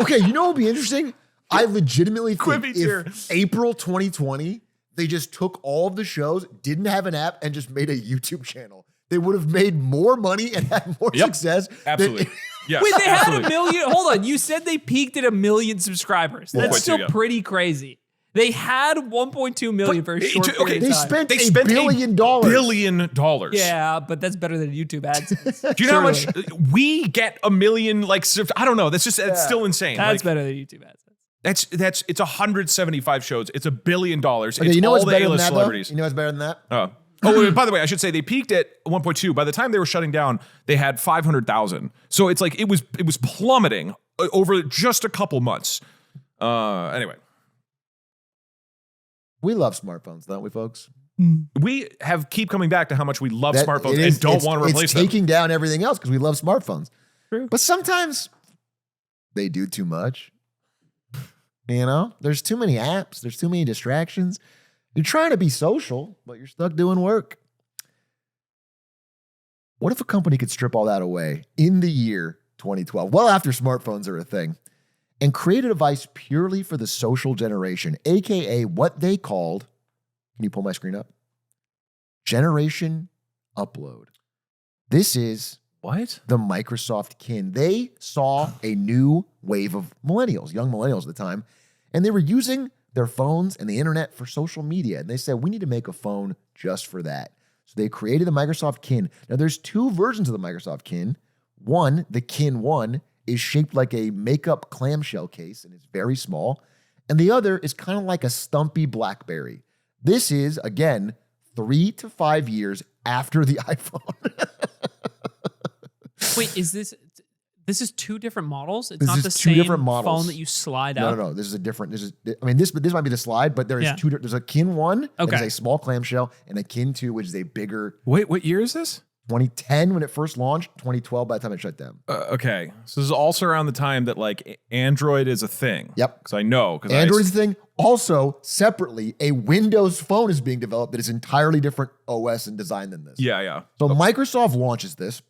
Okay, you know what would be interesting? I legitimately think Quibi tier. If April 2020, they just took all of the shows, didn't have an app, and just made a YouTube channel, they would have made more money and had more success. Absolutely. Yes, Wait, they absolutely. had 1 million. Hold on. You said they peaked at 1 million subscribers. That's still pretty crazy. They had 1.2 million for a short period of time. They spent $1 billion. $1 billion. Yeah, but that's better than YouTube ads. Do you know how much we get? 1 million, like, I don't know. That's still insane. That's better than YouTube ads. It's 175 shows. It's $1 billion. Okay, it's you know all what's the better than A-list that, celebrities. though? You know what's better than that? Oh, by the way, I should say they peaked at 1.2. By the time they were shutting down, they had 500,000. So it's like it was plummeting over just a couple months. Anyway. We love smartphones, don't we, folks? We keep coming back to how much we love smartphones and don't want to replace them. It's taking down everything else because we love smartphones. True. But sometimes they do too much. You know, there's too many apps. There's too many distractions. You're trying to be social, but you're stuck doing work. What if a company could strip all that away in the year 2012, well after smartphones are a thing, and create a device purely for the social generation, aka what they called, can you pull my screen up? Generation Upload. This is what? The Microsoft kin. They saw a new wave of millennials, young millennials at the time, and they were using their phones and the internet for social media. And they said, we need to make a phone just for that. So they created the Microsoft Kin. Now, there's two versions of the Microsoft Kin. One, the Kin 1, is shaped like a makeup clamshell case and it's very small. And the other is kind of like a stumpy BlackBerry. This is, again, 3 to 5 years after the iPhone. Wait, is this is two different models? It's This not is the two same different models. phone that you slide No, up? no, no. This is a different. This might be the slide, but there is Yeah. two. There's a Kin 1, that Okay. is a small clamshell, and a Kin 2, which is a bigger. Wait, what year is this? 2010 when it first launched, 2012 by the time it shut down. Okay, so this is also around the time that like Android is a thing. Yep. Because I know. Because Android's the thing. Also, separately, a Windows phone is being developed that is entirely different OS and design than this. Yeah, yeah. So Microsoft launches this,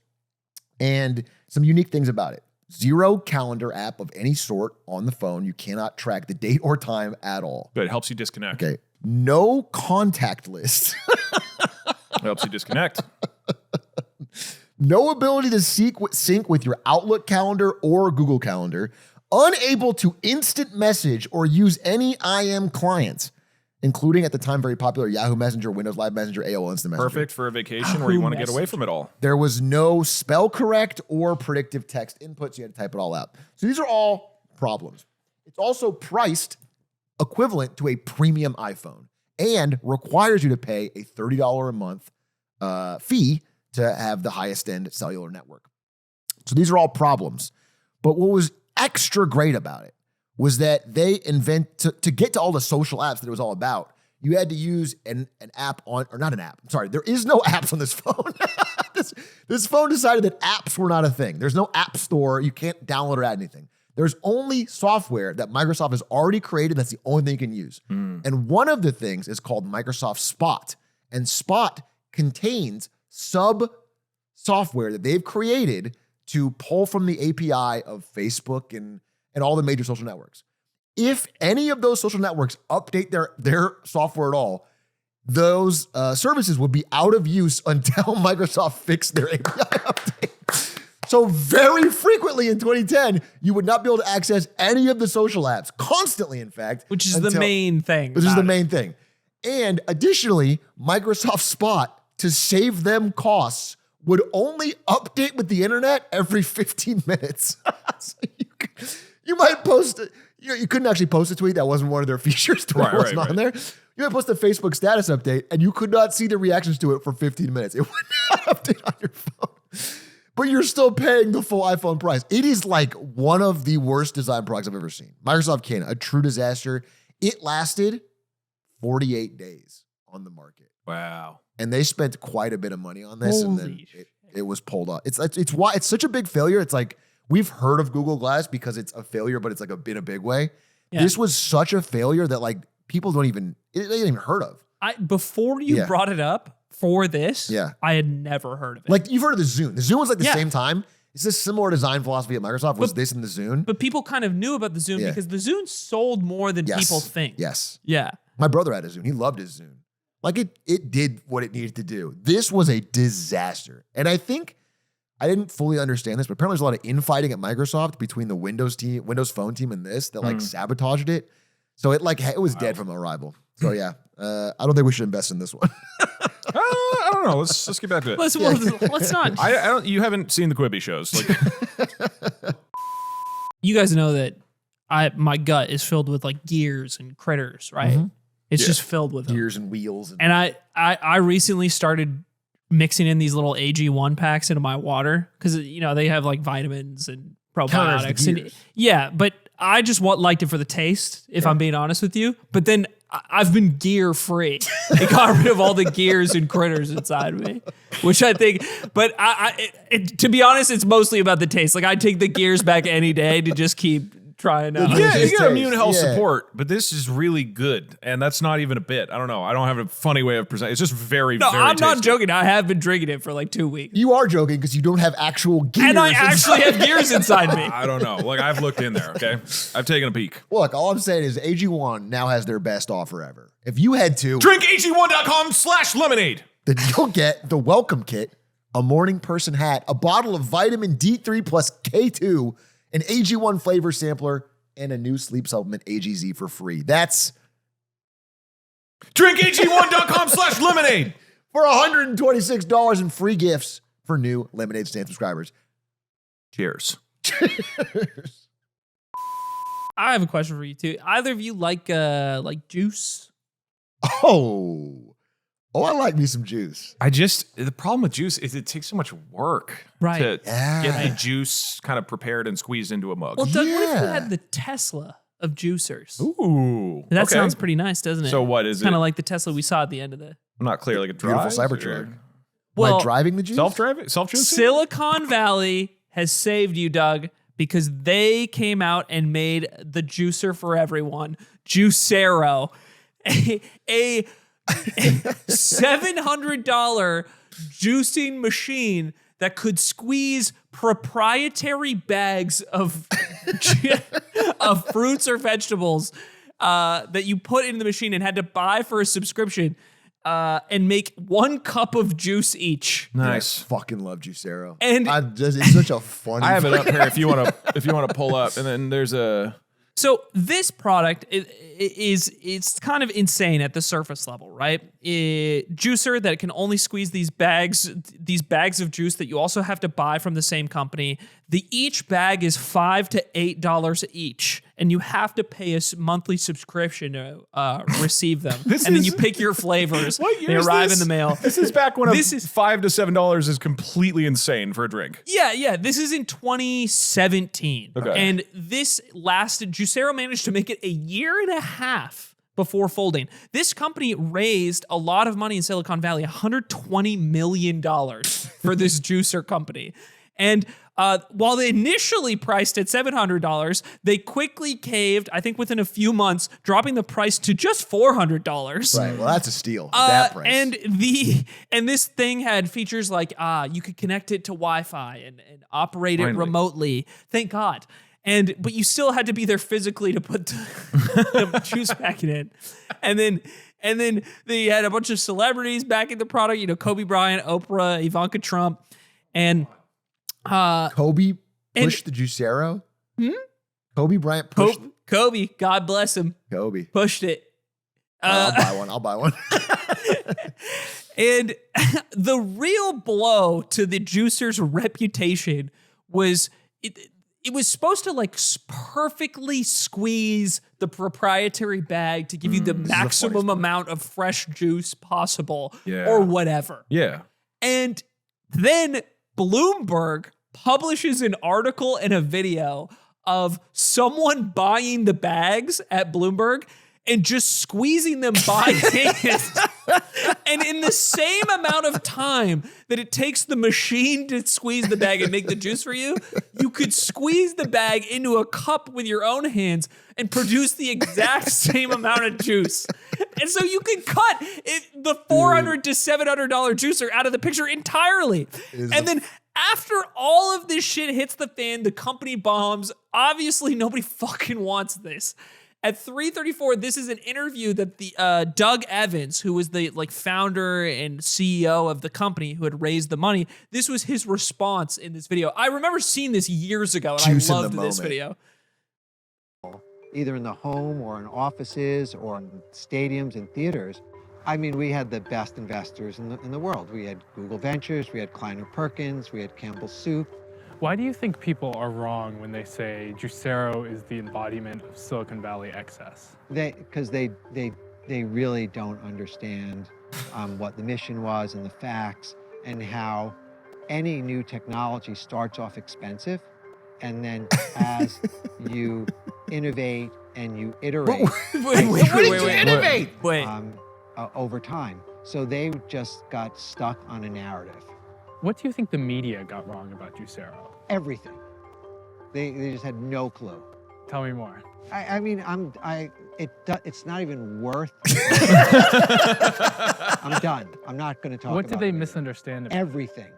and some unique things about it. Zero calendar app of any sort on the phone. You cannot track the date or time at all. Good. It helps you disconnect. Okay. No contact list. It helps you disconnect. No ability to sync with your Outlook calendar or Google Calendar. Unable to instant message or use any IM clients, including at the time very popular Yahoo Messenger, Windows Live Messenger, AOL Instant Messenger. Perfect for a vacation where you want to get away from it all. There was no spell correct or predictive text inputs. You had to type it all out. So these are all problems. It's also priced equivalent to a premium iPhone and requires you to pay a $30 a month fee to have the highest end cellular network. So these are all problems. But what was extra great about it was that they to get to all the social apps that it was all about, you had to use an app on, or not an app. I'm sorry, there is no apps on this phone. This phone decided that apps were not a thing. There's no app store. You can't download or add anything. There's only software that Microsoft has already created. That's the only thing you can use. And one of the things is called Microsoft Spot. And Spot contains sub software that they've created to pull from the API of Facebook and all the major social networks. If any of those social networks update their software at all, those services would be out of use until Microsoft fixed their API update. So very frequently in 2010, you would not be able to access any of the social apps, constantly, in fact. Which is the main thing. Which is the about it. main thing. And additionally, Microsoft Spot, to save them costs, would only update with the internet every 15 minutes. So you might post, you couldn't actually post a tweet. That wasn't one of their features. Twitter wasn't on there. You might post a Facebook status update and you could not see the reactions to it for 15 minutes. It would not update on your phone. But you're still paying the full iPhone price. It is like one of the worst design products I've ever seen. Microsoft Kin, a true disaster. It lasted 48 days on the market. Wow. And they spent quite a bit of money on this, and then it was pulled off. It's why it's such a big failure. It's like we've heard of Google Glass because it's a failure, but it's like in a big way. Yeah. This was such a failure that like people they didn't even heard of. Before you brought it up for this, yeah, I had never heard of it. Like you've heard of the Zune. The Zune was like the same time. It's a similar design philosophy at Microsoft. Was this in the Zune? But people kind of knew about the Zune because the Zune sold more than people think. Yes. Yeah. My brother had a Zune. He loved his Zune. Like it did what it needed to do. This was a disaster. And I think I didn't fully understand this, but apparently there's a lot of infighting at Microsoft between the Windows Phone team and this that like sabotaged it. So it was dead from arrival. So yeah, I don't think we should invest in this one. I don't know. Let's get back to it. Let's not. I don't. You haven't seen the Quibi shows. Like, you guys know that my gut is filled with like gears and critters, right? Mm-hmm. It's just filled with gears and wheels. And I recently started mixing in these little AG1 packs into my water because they have like vitamins and probiotics. And, but I just liked it for the taste, if I'm being honest with you. But then I've been gear free. It got rid of all the gears and critters inside of me, which I think. But to be honest, it's mostly about the taste. Like I take the gears back any day to just keep trying out. Yeah, you get immune health support, but this is really good, and that's not even a bit. I don't know. I don't have a funny way of presenting. It's just very, very I'm tasty. not joking. I have been drinking it for like 2 weeks. You are joking because you don't have actual gears. And I actually have gears inside me. I don't know. Like I've looked in there. Okay, I've taken a peek. Look, all I'm saying is AG1 now has their best offer ever. If you head to drinkag1.com/lemonade, then you'll get the welcome kit, a morning person hat, a bottle of vitamin D3 plus K2, an AG1 flavor sampler, and a new sleep supplement AGZ for free. That's drinkag1.com/lemonade. For $126 in free gifts for new Lemonade Stand subscribers. Cheers. I have a question for you too. Either of you like juice? Oh, I like me some juice. The problem with juice is it takes so much work Right. to Yeah. get the juice kind of prepared and squeezed into a mug. Well, Doug, what if you Yeah. had the Tesla of juicers? Ooh. That okay. sounds pretty nice, doesn't it? So what is Kind it? of like the Tesla we saw at the end of the. I'm not clear. Like a Beautiful drive? Cybertruck. Am Well, I driving the juice? Self-driving? Self-juicing? Silicon Valley has saved you, Doug, because they came out and made the juicer for everyone, Juicero, a $700 juicing machine that could squeeze proprietary bags of of fruits or vegetables that you put in the machine and had to buy for a subscription and make 1 cup of juice each. Nice. I fucking love Juicero. And- it's such a funny. I have it up here if you want to pull up. And then there's a So this product it's kind of insane at the surface level, right? Juicer that can only squeeze these bags of juice that you also have to buy from the same company. Each bag is $5 to $8 each, and you have to pay a monthly subscription to receive them. And then you pick your flavors. What year They is arrive this? in the mail. This is back when This is- $5 to $7 is completely insane for a drink. Yeah. This is in 2017. Okay. And this lasted, Juicero managed to make it a year and a half before folding. This company raised a lot of money in Silicon Valley, $120 million for this juicer company. And while they initially priced at $700, they quickly caved, I think within a few months, dropping the price to just $400. Right. Well, that's a steal at that price. And this thing had features like you could connect it to Wi-Fi and operate it Finally. remotely. Thank God. But you still had to be there physically to put the juice packet in. And then they had a bunch of celebrities backing the product. You know, Kobe Bryant, Oprah, Ivanka Trump, and Kobe pushed the Juicero. Kobe Bryant pushed Kobe, God bless him, Kobe. pushed it. I'll buy one. And the real blow to the juicer's reputation was it was supposed to like perfectly squeeze the proprietary bag to give you the maximum amount of fresh juice possible or whatever. Yeah. And then Bloomberg publishes an article and a video of someone buying the bags at Bloomberg and just squeezing them by hand. And in the same amount of time that it takes the machine to squeeze the bag and make the juice for you, you could squeeze the bag into a cup with your own hands and produce the exact same amount of juice. And so you could cut the $400 to $700 juicer out of the picture entirely. And then after all of this shit hits the fan, the company bombs. Obviously, nobody fucking wants this. At 3:34, this is an interview that the Doug Evans, who was the founder and CEO of the company who had raised the money, this was his response in this video. I remember seeing this years ago, and Juice in I the loved this moment. video. Either in the home or in offices or in stadiums and theaters. I mean, we had the best investors in the world. We had Google Ventures, we had Kleiner Perkins, we had Campbell Soup. Why do you think people are wrong when they say Juicero is the embodiment of Silicon Valley excess? Because they really don't understand what the mission was and the facts and how any new technology starts off expensive, and then as you innovate and you iterate Wait. over time. So they just got stuck on a narrative. What do you think the media got wrong about Juicero? Everything. They just had no clue. Tell me more. I mean, it's not even worth. I'm done. I'm not going to talk. What about did they it. misunderstand about Everything.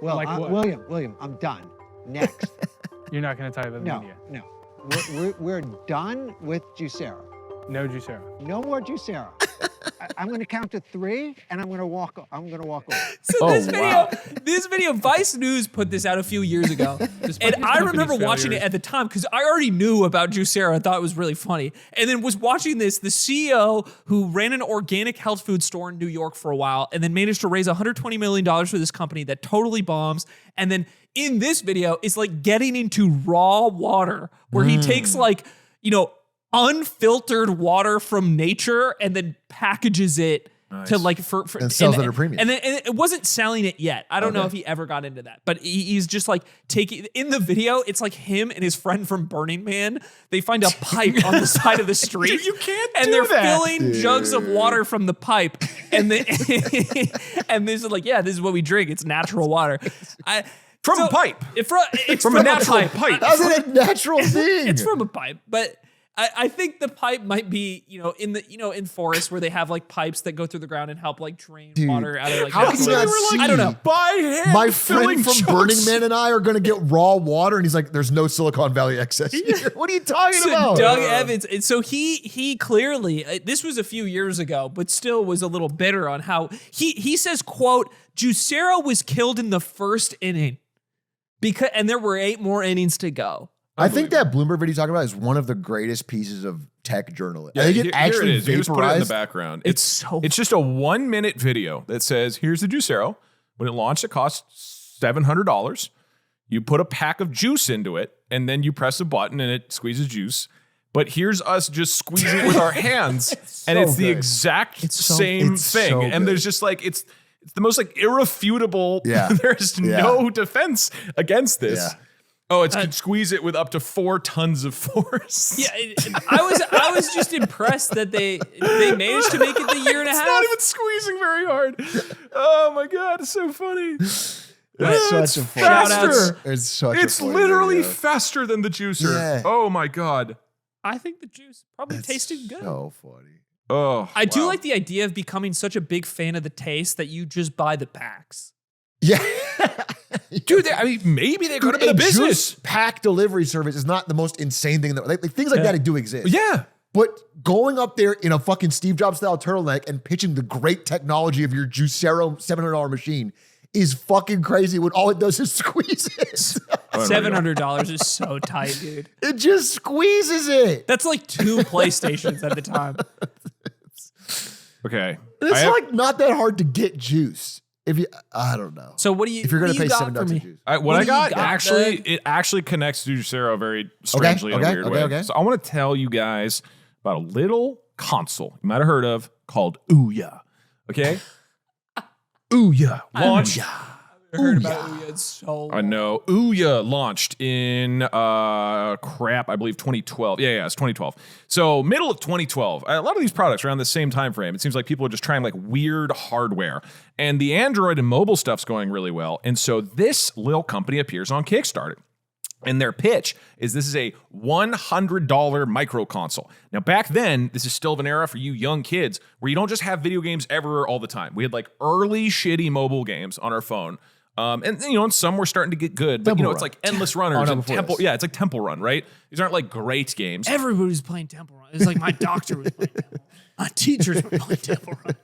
Well, Like what? William, I'm done. Next. it? You're not going to talk about the No, media? no. We're done with Juicero. No Juicero. No more Juicero. I'm going to count to 3, and I'm going to walk away. So this video, Vice News put this out a few years ago, and I remember watching it at the time because I already knew about Juicero. I thought it was really funny, and then was watching this. The CEO who ran an organic health food store in New York for a while, and then managed to raise $120 million for this company that totally bombs, and then in this video, it's like getting into raw water, where he takes unfiltered water from nature and then packages it to like for and sells it at a premium. And then it wasn't selling it yet. I don't know if he ever got into that, but he's just like taking in the video. It's like him and his friend from Burning Man. They find a pipe on the side of the street. Dude, you can't and do they're that. filling jugs of water from the pipe, and they and they're like, yeah, this is what we drink. It's natural water. From a pipe. It's From a natural pipe. How's it a natural thing? It's from a pipe, but I think the pipe might be, in forests where they have like pipes that go through the ground and help like drain water out of like. How can you not I don't know. By hand, My friend from Burning Man and I are going to get raw water, and he's like, "There's no Silicon Valley excess here." What are you talking about? Doug Evans, and so he clearly this was a few years ago, but still was a little bitter on how he says, "quote Juicero was killed in the first inning and there were 8 more innings to go." I think that Bloomberg video you're talking about is one of the greatest pieces of tech journalism. Yeah, I think it here actually it is. You just put it in the vaporized. background. It's just a 1-minute video that says, here's the Juicero. When it launched, it cost $700. You put a pack of juice into it, and then you press a button and it squeezes juice. But here's us just squeezing it with our hands, and it's the exact same thing. so And good. there's just like, it's the most like irrefutable. Yeah. There's no defense against this. Yeah. Oh, it can squeeze it with up to 4 tons of force. Yeah, I was just impressed that they managed to make it the year and a half. It's not even squeezing very hard. Oh my god, it's so funny. It's It's such a funny faster. It's such It's a funny literally video. faster than the juicer. Yeah. Oh my god. I think the juice probably It's tasted good. So funny. Oh, I do wow. like the idea of becoming such a big fan of the taste that you just buy the packs. Yeah. Dude, I mean, maybe they could have been a business. Juice pack delivery service is not the most insane thing. Like things like that do exist. Yeah. But going up there in a fucking Steve Jobs style turtleneck and pitching the great technology of your Juicero $700 machine is fucking crazy when all it does is squeeze it. $700 is so tight, dude. It just squeezes it. That's like 2 PlayStations at the time. Okay. It's like not that hard to get juice. If you, I don't know. So what do you? If you're what gonna do you pay got $7 for in me? juice, What I do you got, got, actually, Doug? it actually connects to Juicero very strangely in a weird way. Okay. So I want to tell you guys about a little console you might have heard of called Ouya. Okay? Ouya launched. I heard about Ouya. It's so. I know. Ouya launched in I believe 2012. Yeah, it's 2012. So middle of 2012. A lot of these products are around the same time frame. It seems like people are just trying like weird hardware. And the Android and mobile stuff's going really well. And so this little company appears on Kickstarter. And their pitch is this is a $100 micro console. Now, back then, this is still of an era for you young kids where you don't just have video games everywhere all the time. We had like early shitty mobile games on our phone. And some were starting to get good, but Temple it's Run. like Endless Runners and before Temple. this. Yeah, it's like Temple Run, right? These aren't like great games. Everybody's playing Temple Run. It's like my doctor was playing Temple Run. My teachers were playing Temple Run.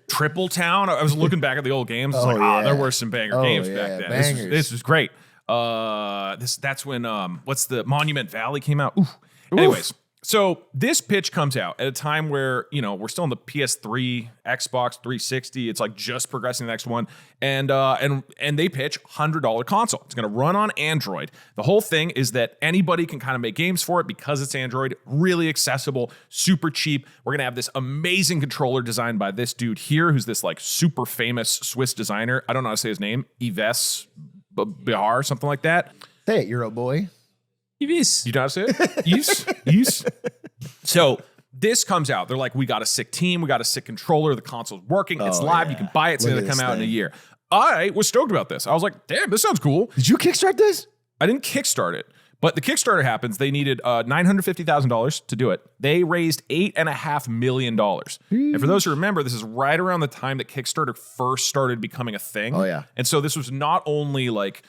Triple Town. I was looking back at the old games. I was Oh, there yeah. were some banger Oh, games yeah, back then. bangers. This was great. That's when what's the Monument Valley came out. Oof. Anyways, so this pitch comes out at a time where we're still in the PS3, Xbox 360. It's like just progressing the next one, and they pitch $100 console. It's going to run on Android. The whole thing is that anybody can kind of make games for it because it's Android. Really accessible, super cheap. We're going to have this amazing controller designed by this dude here, who's this like super famous Swiss designer. I don't know how to say his name. Yves Bihar, something like that. Say it, Euro boy. Yves. You know how to say it? Yes. So this comes out. They're like, we got a sick team. We got a sick controller. The console's working. It's live. You can buy it. It's going to come out in a year. I was stoked about this. I was like, damn, this sounds cool. Did you kickstart this? I didn't kickstart it, but the Kickstarter happens. They needed $950,000 to do it. They raised $8.5 million. And for those who remember, this is right around the time that Kickstarter first started becoming a thing. Oh, yeah. And so this was not only like,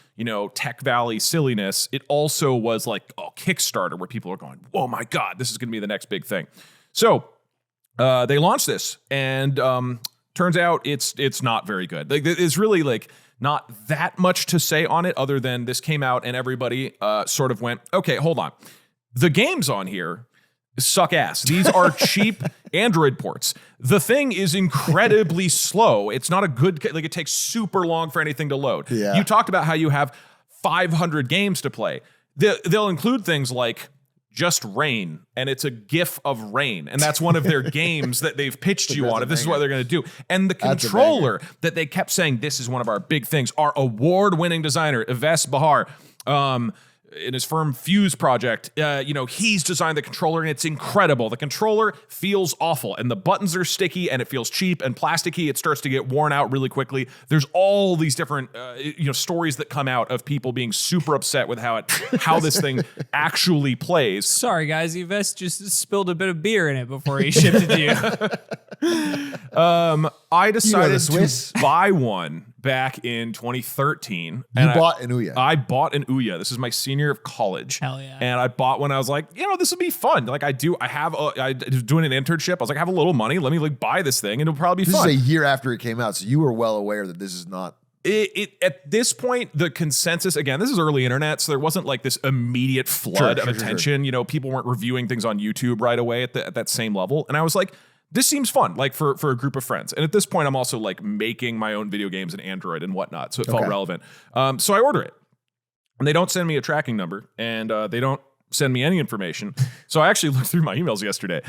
Tech Valley silliness. It also was like, Kickstarter, where people are going, oh my God, this is going to be the next big thing. So they launched this, and turns out it's not very good. Like, it's really like not that much to say on it other than this came out and everybody sort of went, okay, hold on. The games on here suck ass. These are cheap Android ports. The thing is incredibly slow. It's not a good, like, it takes super long for anything to load. Yeah. You talked about how you have 500 games to play. They'll include things like just rain, and it's a GIF of rain, and that's one of their games that they've pitched you on. If this is what they're going to do, and the controller that they kept saying this is one of our big things. Our award-winning designer Yves Bahar, in his firm Fuse project, he's designed the controller, and it's incredible. The controller feels awful, and the buttons are sticky, and it feels cheap and plasticky. It starts to get worn out really quickly. There's all these different stories that come out of people being super upset with how this thing actually plays. Sorry, guys, Yves just spilled a bit of beer in it before he shipped it to you. I decided to buy one back in 2013. You bought an Ouya. I bought an Ouya. This is my senior of college. Hell yeah. And I bought one. I was like, this would be fun. Like I was doing an internship. I was like, I have a little money. Let me like buy this thing and it'll probably be fun. This is a year after it came out, so you were well aware that this is not. At this point, the consensus, again, this is early internet, so there wasn't like this immediate flood of attention. Sure. People weren't reviewing things on YouTube right away at that same level. And I was like, this seems fun, like for a group of friends. And at this point, I'm also like making my own video games in Android and whatnot. So it felt relevant. So I order it. And they don't send me a tracking number, and they don't send me any information. So I actually looked through my emails yesterday.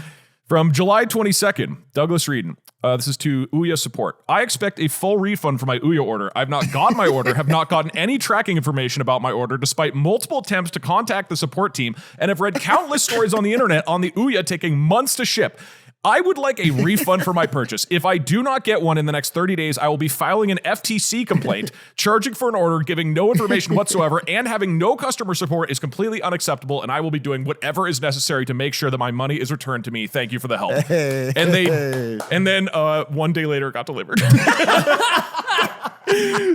From July 22nd, Douglas Reedon. This is to Ouya support. I expect a full refund for my Ouya order. I've not got my order, have not gotten any tracking information about my order, despite multiple attempts to contact the support team, and have read countless stories on the internet on the Ouya taking months to ship. I would like a refund for my purchase. If I do not get one in the next 30 days, I will be filing an FTC complaint. Charging for an order, giving no information whatsoever, and having no customer support is completely unacceptable, and I will be doing whatever is necessary to make sure that my money is returned to me. Thank you for the help. And then 1 day later, it got delivered.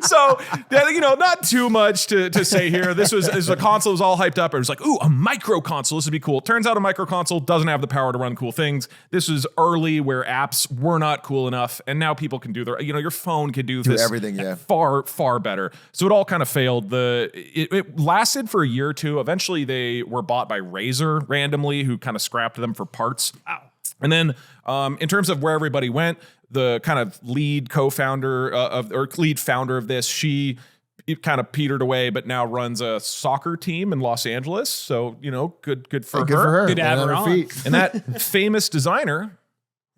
So, not too much to say here. This was a console, was all hyped up. It was like, ooh, a micro console. This would be cool. Turns out a micro console doesn't have the power to run cool things. This was early where apps were not cool enough, and now people can do your phone can do this everything, yeah, far, far better. So it all kind of failed. It lasted for a year or two. Eventually, they were bought by Razer randomly, who kind of scrapped them for parts. Wow. And then, in terms of where everybody went, the kind of lead co-founder lead founder of this, she kind of petered away, but now runs a soccer team in Los Angeles. So, good for her. Good to have her on. And that famous designer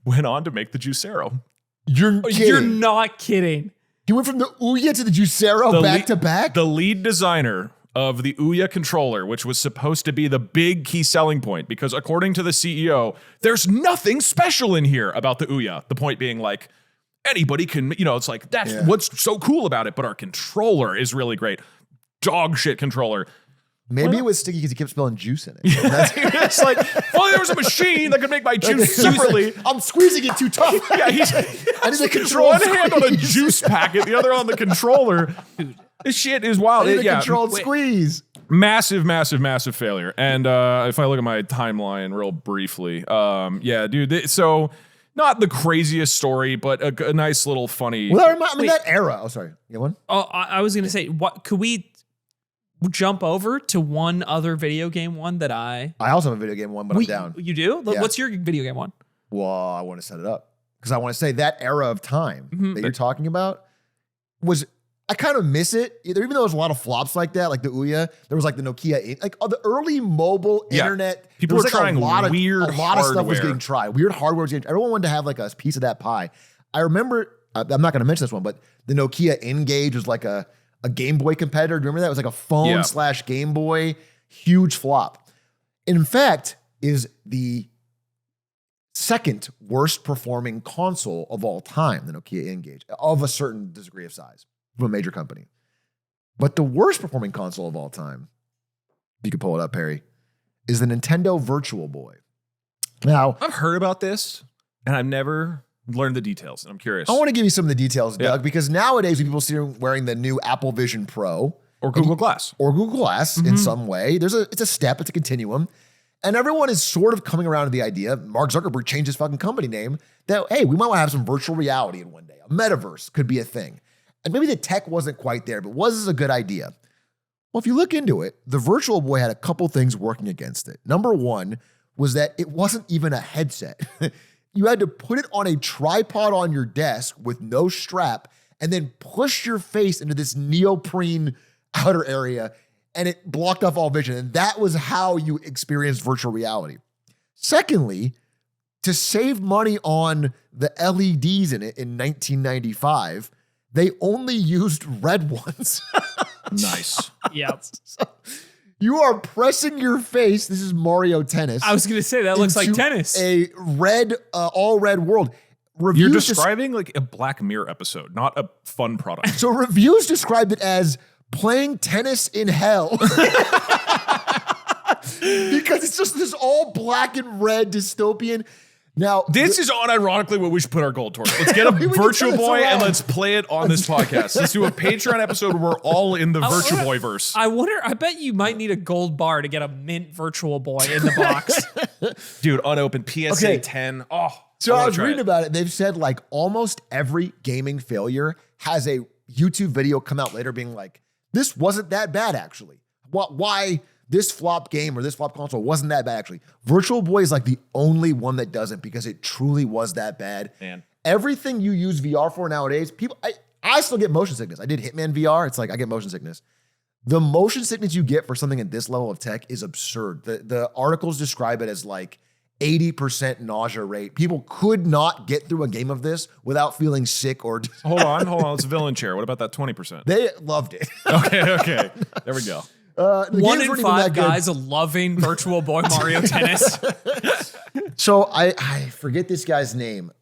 went on to make the Juicero. You're not kidding. He went from the Ouya to the Juicero back to back? The lead designer of the Ouya controller, which was supposed to be the big key selling point, because according to the CEO, there's nothing special in here about the Ouya. The point being, like, anybody can, it's like, that's what's so cool about it, but our controller is really great. Dog shit controller. Maybe it was sticky because he kept spelling juice in it. It's like, well, there was a machine that could make my juice separately. I'm squeezing it too tough. Yeah, I need the control. One hand on a juice packet, the other on the controller. This shit is wild. I need a controlled squeeze. Massive, massive, massive failure. And if I look at my timeline real briefly, dude. So not the craziest story, but a nice little funny. Well, that era. Oh, sorry. You got one? Oh, I was gonna say, what could we jump over to one other video game one that I also have a video game one, but I'm down. You do? Yeah. What's your video game one? Well, I want to set it up because I want to say that era of time that you're talking about was. I kind of miss it. Even though there's a lot of flops like that, like the Ouya, there was like the Nokia, like the early mobile internet. People were trying a lot weird of stuff was getting tried. Weird hardware was getting. Everyone wanted to have like a piece of that pie. I remember. I'm not going to mention this one, but the Nokia N-Gage was like a Game Boy competitor. Do you remember that? It was like a phone / Game Boy, huge flop. In fact, is the second worst performing console of all time, the Nokia N-Gage, of a certain degree of size. From a major company. But the worst performing console of all time, if you could pull it up, Perry, is the Nintendo Virtual Boy. Now, I've heard about this, and I've never learned the details, and I'm curious. I want to give you some of the details, Doug, because nowadays when people see them wearing the new Apple Vision Pro. Or Google Glass. Or Google Glass in some way. It's a step, it's a continuum. And everyone is sort of coming around to the idea, Mark Zuckerberg changed his fucking company name, that, hey, we might want to have some virtual reality in one day. A metaverse could be a thing. And maybe the tech wasn't quite there, but was this a good idea? Well, if you look into it, the Virtual Boy had a couple things working against it. Number one was that it wasn't even a headset. You had to put it on a tripod on your desk with no strap and then push your face into this neoprene outer area, and it blocked off all vision. And that was how you experienced virtual reality. Secondly, to save money on the LEDs in it in 1995, they only used red ones. Nice. Yeah. So you are pressing your face. This is Mario Tennis. I was going to say, that looks like into tennis. A red, all red world. You're Reviews describing like a Black Mirror episode, not a fun product. So reviews described it as playing tennis in hell. Because it's just this all black and red dystopian. Now, This is unironically what we should put our goal towards. Let's get a We can Virtual turn this Boy and around. let's play it on this podcast. Let's do a Patreon episode where we're all in the Virtual Boy verse. I wonder, I bet you might need a gold bar to get a mint Virtual Boy in the box. Dude, unopened PSA Okay. 10. Oh, So I wanna was try reading it. about it. They've said like almost every gaming failure has a YouTube video come out later being like, this wasn't that bad actually. Why this flop game or this flop console wasn't that bad actually. Virtual Boy is like the only one that doesn't because it truly was that bad. Man. Everything you use VR for nowadays, people, I still get motion sickness. I did Hitman VR. It's like I get motion sickness. The motion sickness you get for something at this level of tech is absurd. The articles describe it as like 80% nausea rate. People could not get through a game of this without feeling sick or Hold on. It's a villain chair. What about that 20%? they loved it. Okay. There we go. The One games in weren't even five that good. guys loving Virtual Boy Mario Tennis. So I forget this guy's name.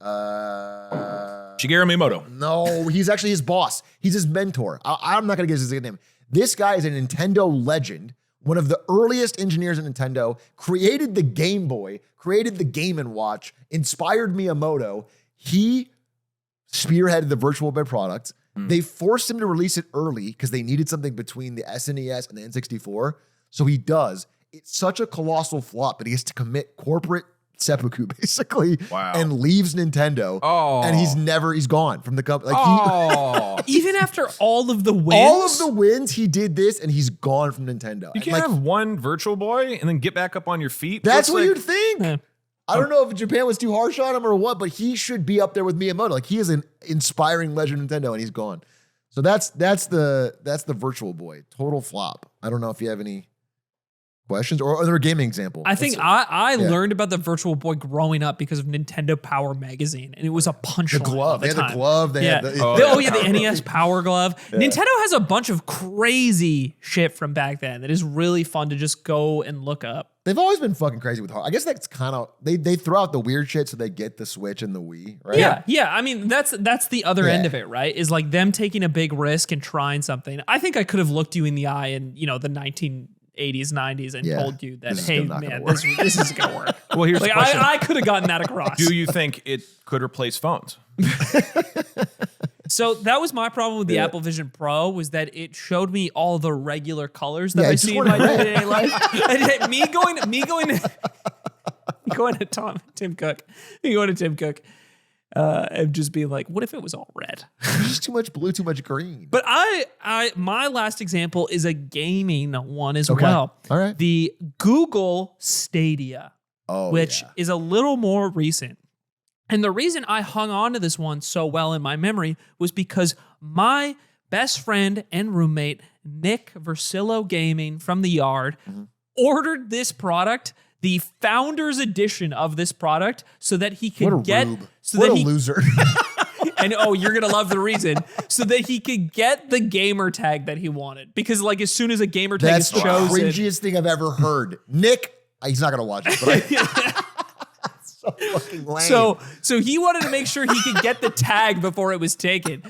Shigeru Miyamoto. No, he's actually his boss. He's his mentor. I'm not going to give his name. This guy is a Nintendo legend, one of the earliest engineers at Nintendo, created the Game Boy, created the Game & Watch, inspired Miyamoto. He spearheaded the Virtual Boy product. They forced him to release it early because they needed something between the SNES and the N64. So he does. It's such a colossal flop that he has to commit corporate seppuku basically Wow. and leaves Nintendo. Oh. And he's gone from the company. Like Even after all of the wins. all of the wins, he did this and he's gone from Nintendo. You can't have one Virtual Boy and then get back up on your feet. That's what Looks you'd like- think. Yeah. I don't know if Japan was too harsh on him or what, but he should be up there with Miyamoto. Like he is an inspiring legend of Nintendo and he's gone. So that's the Virtual Boy. Total flop. I don't know if you have any questions or other gaming example. I think I learned about the Virtual Boy growing up because of Nintendo Power Magazine, and it was a punchline. the glove. They had the time. glove. They Yeah. had the, The NES Power Glove. Nintendo has a bunch of crazy shit from back then that is really fun to just go and look up. They've always been fucking crazy with hard. I guess that's kind of they throw out the weird shit so they get the Switch and the Wii, right? Yeah. I mean, that's the other Yeah. end of it, right? Is like them taking a big risk and trying something. I think I could have looked you in the eye in, the 1980s, 90s and Yeah. told you that, This is hey, not gonna man, work. this isn't going to work. Well, here's Like, the question. I could have gotten that across. Do you think it could replace phones? So that was my problem with the Apple Vision Pro, was that it showed me all the regular colors that Yeah, I it just see in my wanted red. day-to-day life. And me going to Tim Cook and just being like, what if it was all red? There's just too much blue, too much green. But my last example is a gaming one as Okay. well. All right. The Google Stadia, which is a little more recent. And the reason I hung on to this one so well in my memory was because my best friend and roommate, Nick Versillo Gaming from the Yard, ordered this product, the founder's edition of this product, so that he could What a get... rube. So What that a he, loser. and you're gonna love the reason, so that he could get the gamer tag that he wanted. Because like as soon as a gamer tag That's is the chosen, cringiest thing I've ever heard. Nick, he's not gonna watch it, but so fucking lame. so he wanted to make sure he could get the tag before it was taken.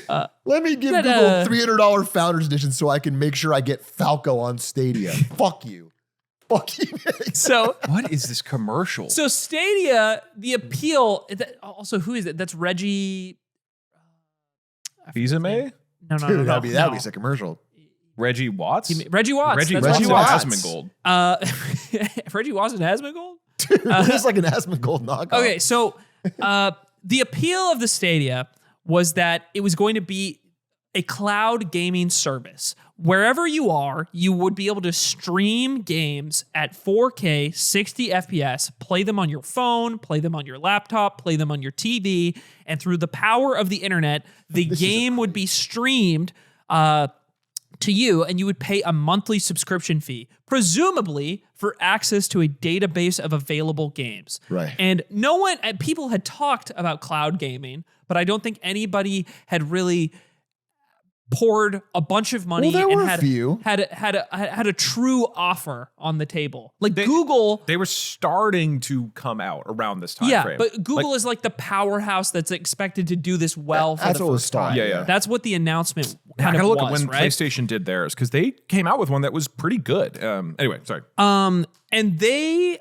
let me give But, Google $300 Founders Edition so I can make sure I get Falco on Stadia. Fuck you. Fuck you. Nick. So What is this commercial? So Stadia, the appeal. Also, who is it? That's Reggie. Fils-Aimé? No. Dude, that'd be a sick commercial. Reggie Watts? Reggie Watts. Reggie That's what Watts it has been gold. Reggie Watts has been gold? It's like an Asmongold knockoff. Okay, so the appeal of the Stadia was that it was going to be a cloud gaming service. Wherever you are, you would be able to stream games at 4K, 60 FPS, play them on your phone, play them on your laptop, play them on your TV, and through the power of the internet, the game would be streamed to you, and you would pay a monthly subscription fee, presumably for access to a database of available games. Right. And people had talked about cloud gaming, but I don't think anybody had really poured a bunch of money Well, there and were a few. had a true offer on the table. Like Google. They were starting to come out around this time Yeah, frame. but Google is like the powerhouse that's expected to do this well for That's the what was first time. starting. Yeah. That's what the announcement I kind of gotta look was, at when right? PlayStation did theirs because they came out with one that was pretty good. Anyway, sorry. And they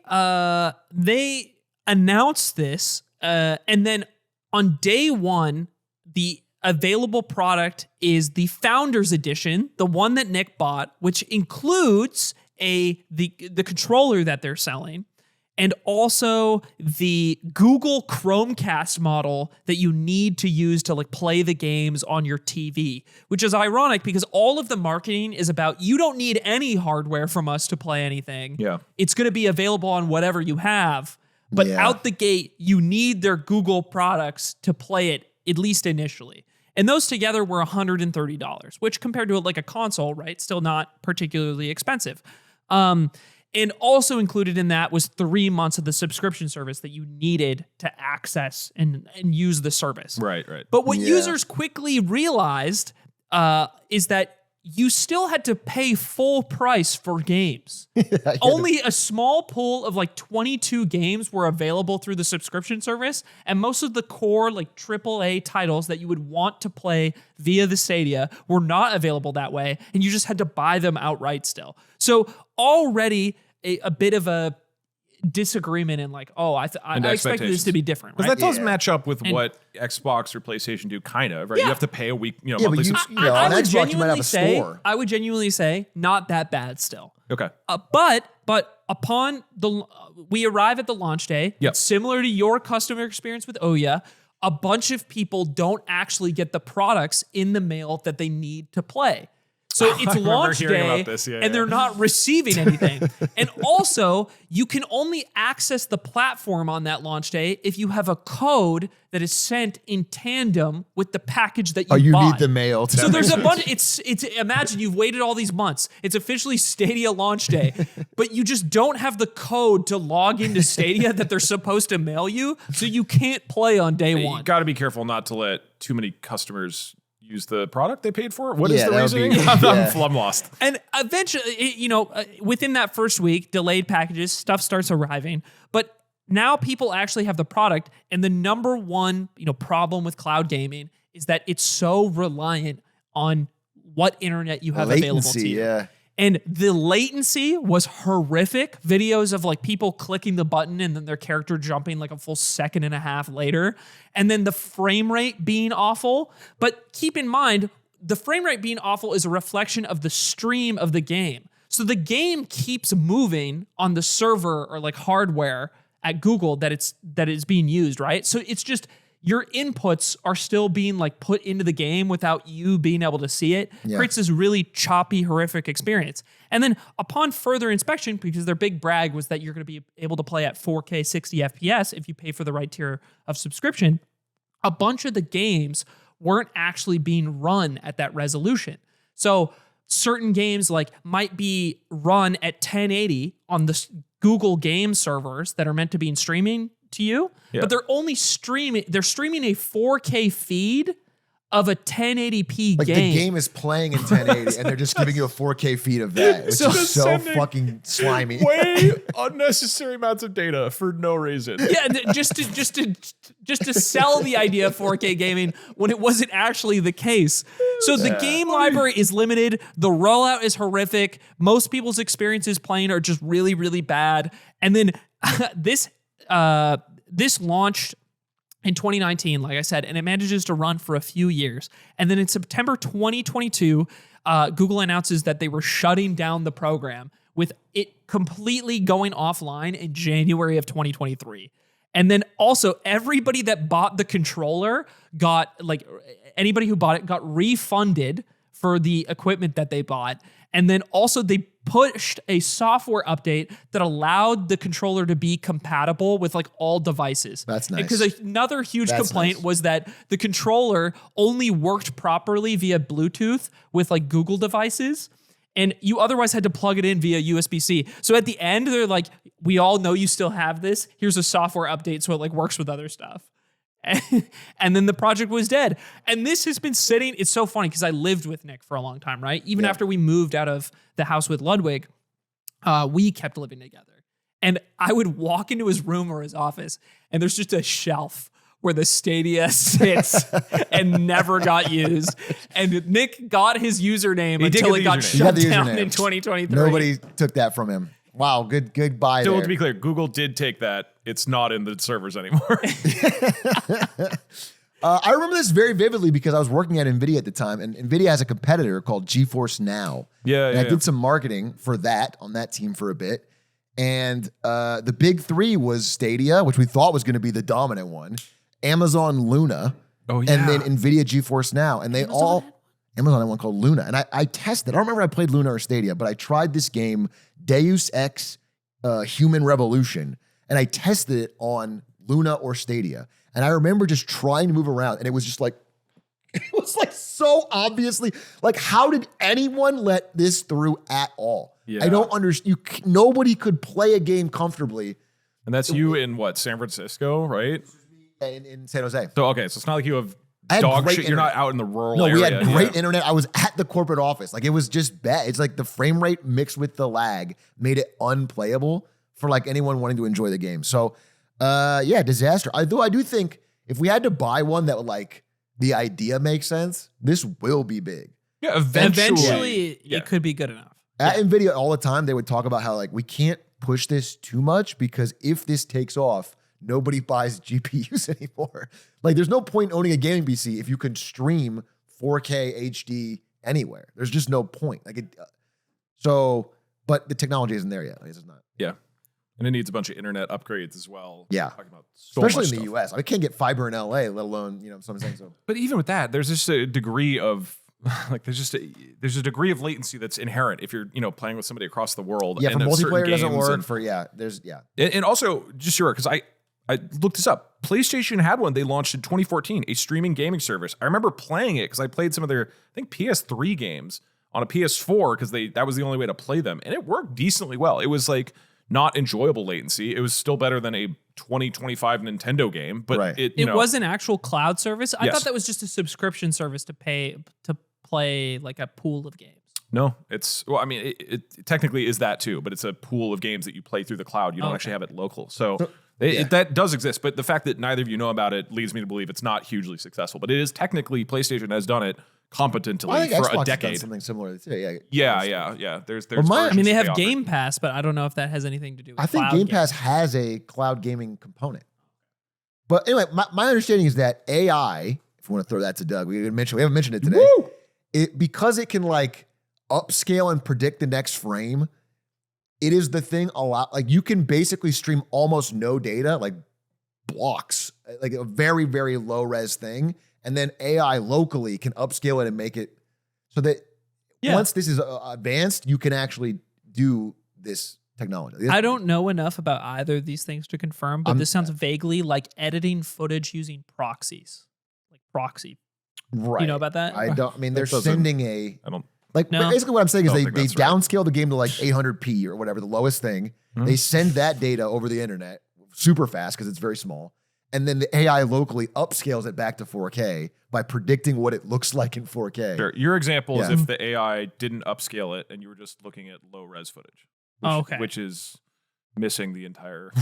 announced this, and then on day one, the available product is the Founders Edition, the one that Nick bought, which includes the controller that they're selling, and also the Google Chromecast model that you need to use to like play the games on your TV, which is ironic because all of the marketing is about you don't need any hardware from us to play anything. Yeah. It's going to be available on whatever you have, but Yeah. out the gate, you need their Google products to play it, at least initially. And those together were $130, which compared to like a console, right, still not particularly expensive. And also included in that was 3 months of the subscription service that you needed to access and use the service. Right. But what users quickly realized is that you still had to pay full price for games. Only a small pool of like 22 games were available through the subscription service, and most of the core like AAA titles that you would want to play via the Stadia were not available that way, and you just had to buy them outright still. So already a bit of a disagreement in like, I expected this to be different, right? Because that does match up with what Xbox or PlayStation do, kind of, right? Yeah. You have to pay a week, but monthly you- subscription. you know, on would Xbox, you might have genuinely a say, store. I would genuinely say, not that bad still. Okay. But upon we arrive at the launch day, Yep. it's similar to your customer experience with Ouya, a bunch of people don't actually get the products in the mail that they need to play. So it's remember launch hearing day, about this. Yeah, and they're not receiving anything. And also, you can only access the platform on that launch day if you have a code that is sent in tandem with the package that you bought. need the mail. So there's a bunch. It's imagine you've waited all these months. It's officially Stadia launch day, but you just don't have the code to log into Stadia that they're supposed to mail you, so you can't play on day one. You got to be careful not to let too many customers use the product they paid for. What is the that would reasoning? be- yeah. I'm lost. And eventually, within that first week, delayed packages, stuff starts arriving. But now people actually have the product. And the number one, problem with cloud gaming is that it's so reliant on what internet you have available to Latency, you. yeah. And the latency was horrific. Videos of like people clicking the button and then their character jumping like a full second and a half later. And then the frame rate being awful. But keep in mind, the frame rate being awful is a reflection of the stream of the game. So the game keeps moving on the server or like hardware at Google that is being used, right? So it's just your inputs are still being like put into the game without you being able to see it. Yeah. Creates this really choppy, horrific experience. And then upon further inspection, because their big brag was that you're going to be able to play at 4K 60 FPS if you pay for the right tier of subscription, a bunch of the games weren't actually being run at that resolution. So certain games like might be run at 1080 on the Google game servers that are meant to be in streaming to you, but they're only streaming a 4K feed of a 1080p Like game. the game is playing in 1080 and they're just giving you a 4K feed of that. It's So- just so sending fucking slimy. Way unnecessary amounts of data for no reason. Yeah, just to sell the idea of 4K gaming when it wasn't actually the case. So the game library is limited. The rollout is horrific. Most people's experiences playing are just really, really bad. And then this launched in 2019, like I said, and it manages to run for a few years. And then in September 2022, Google announces that they were shutting down the program, with it completely going offline in January of 2023. And then also everybody that bought the controller anybody who bought it got refunded for the equipment that they bought. And then also they pushed a software update that allowed the controller to be compatible with like all devices. That's nice. Because another huge complaint was that the controller only worked properly via Bluetooth with like Google devices, and you otherwise had to plug it in via USB-C. So at the end, they're like, we all know you still have this. Here's a software update so it like works with other stuff. And then the project was dead. And this has been sitting. It's so funny because I lived with Nick for a long time, right? Even after we moved out of the house with Ludwig, we kept living together. And I would walk into his room or his office, and there's just a shelf where the Stadia sits and never got used. And Nick got his username until it got shut down in 2023. Nobody took that from him. Wow, good buy So there. to be clear, Google did take that. It's not in the servers anymore. I remember this very vividly because I was working at NVIDIA at the time, and NVIDIA has a competitor called GeForce Now. And I did some marketing for that on that team for a bit. And the big three was Stadia, which we thought was going to be the dominant one, Amazon Luna, and then NVIDIA GeForce Now. And Amazon had one called Luna. And I tested, I don't remember if I played Luna or Stadia, but I tried this game, Deus Ex Human Revolution, and I tested it on Luna or Stadia. And I remember just trying to move around, and it was just like, it was like so obviously, like, how did anyone let this through at all? Yeah. I don't understand. Nobody could play a game comfortably. And that's you in what, San Francisco, right? In San Jose. So, okay, so it's not like you have I had dog great shit. You're not out in the rural No, area. we had great internet. I was at the corporate office. Like, it was just bad. It's like the frame rate mixed with the lag made it unplayable for like anyone wanting to enjoy the game. So, disaster. Although I do think if we had to buy one that would like the idea makes sense, this will be big. Yeah, eventually it could be good enough. At NVIDIA all the time, they would talk about how like we can't push this too much because if this takes off, nobody buys GPUs anymore. Like, there's no point owning a gaming PC if you can stream 4K HD anywhere. There's just no point. Like but the technology isn't there yet. Like, it's just not. Yeah. And it needs a bunch of internet upgrades as well. Yeah. Talking about so especially much in the stuff. US. I can't get fiber in LA, let alone, some saying so. But even with that, there's just a degree of like there's a degree of latency that's inherent if you're playing with somebody across the world. Yeah, and for certain multiplayer doesn't games work. and also just sure because I looked this up. PlayStation had one they launched in 2014, a streaming gaming service. I remember playing it because I played some of their PS3 games on a PS4 because that was the only way to play them, and it worked decently well. It was like not enjoyable latency. It was still better than a 2025 Nintendo game, but it was an actual cloud service. I Yes. thought that was just a subscription service to pay to play like a pool of games. No, it technically is that too, but it's a pool of games that you play through the cloud. You don't actually have it local. So that does exist, but the fact that neither of you know about it leads me to believe it's not hugely successful. But it is technically, PlayStation has done it competently I think for Xbox a has done decade. something similar too. Yeah. There's Well, I mean, they have versions offer. Game Pass, but I don't know if that has anything to do with I think cloud Game games. Pass has a cloud gaming component. But anyway, my understanding is that AI, if we want to throw that to Doug, we haven't mentioned it today. Because it can like upscale and predict the next frame, it is the thing a lot. Like, you can basically stream almost no data, like blocks, like a very, very low res thing. And then AI locally can upscale it and make it so that once this is advanced, you can actually do this technology. I don't know enough about either of these things to confirm, but this sounds vaguely like editing footage using proxies, like proxy. Right. You know about that? They're sending basically what I'm saying is they downscale the game to like 800p or whatever, the lowest thing. Mm-hmm. They send that data over the internet super fast because it's very small. And then the AI locally upscales it back to 4K by predicting what it looks like in 4K. Sure. Your example is if the AI didn't upscale it and you were just looking at low res footage. Which is missing the entire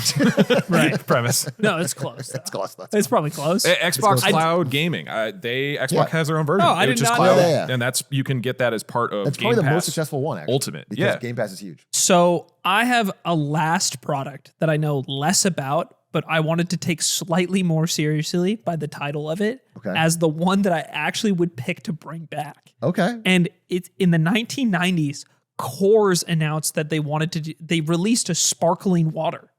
premise. No, it's close. It's close. It's probably close. Xbox Cloud Gaming. Xbox has their own version. I did not cloud, know that. and you can get that as part of That's Game probably the Pass most successful one, actually. Ultimate. Because Game Pass is huge. So I have a last product that I know less about, but I wanted to take slightly more seriously by the title of it Okay. as the one that I actually would pick to bring back. Okay. And it's in the 1990s, Coors announced that they released a sparkling water.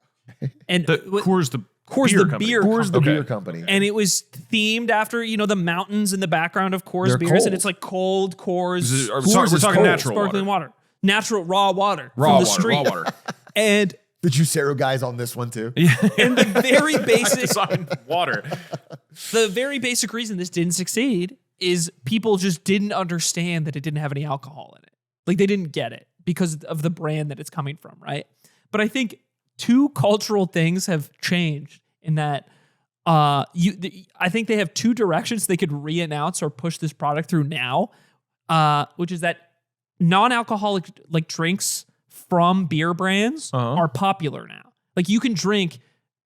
And Coors the Coors beer the company. beer Coors the company. beer company. And it was themed after, the mountains in the background of Coors They're beers. cold. And it's like cold Coors. We're Coors is talking cold. natural Sparkling water. Natural raw water Raw from the water, street. raw water. And The Juicero guys on this one too. and the very basic Designed water. the very basic reason this didn't succeed is people just didn't understand that it didn't have any alcohol in it. Like they didn't get it because of the brand that it's coming from, right? But I think two cultural things have changed in that I think they have two directions they could re-announce or push this product through now, which is that non-alcoholic like drinks from beer brands are popular now. Like you can drink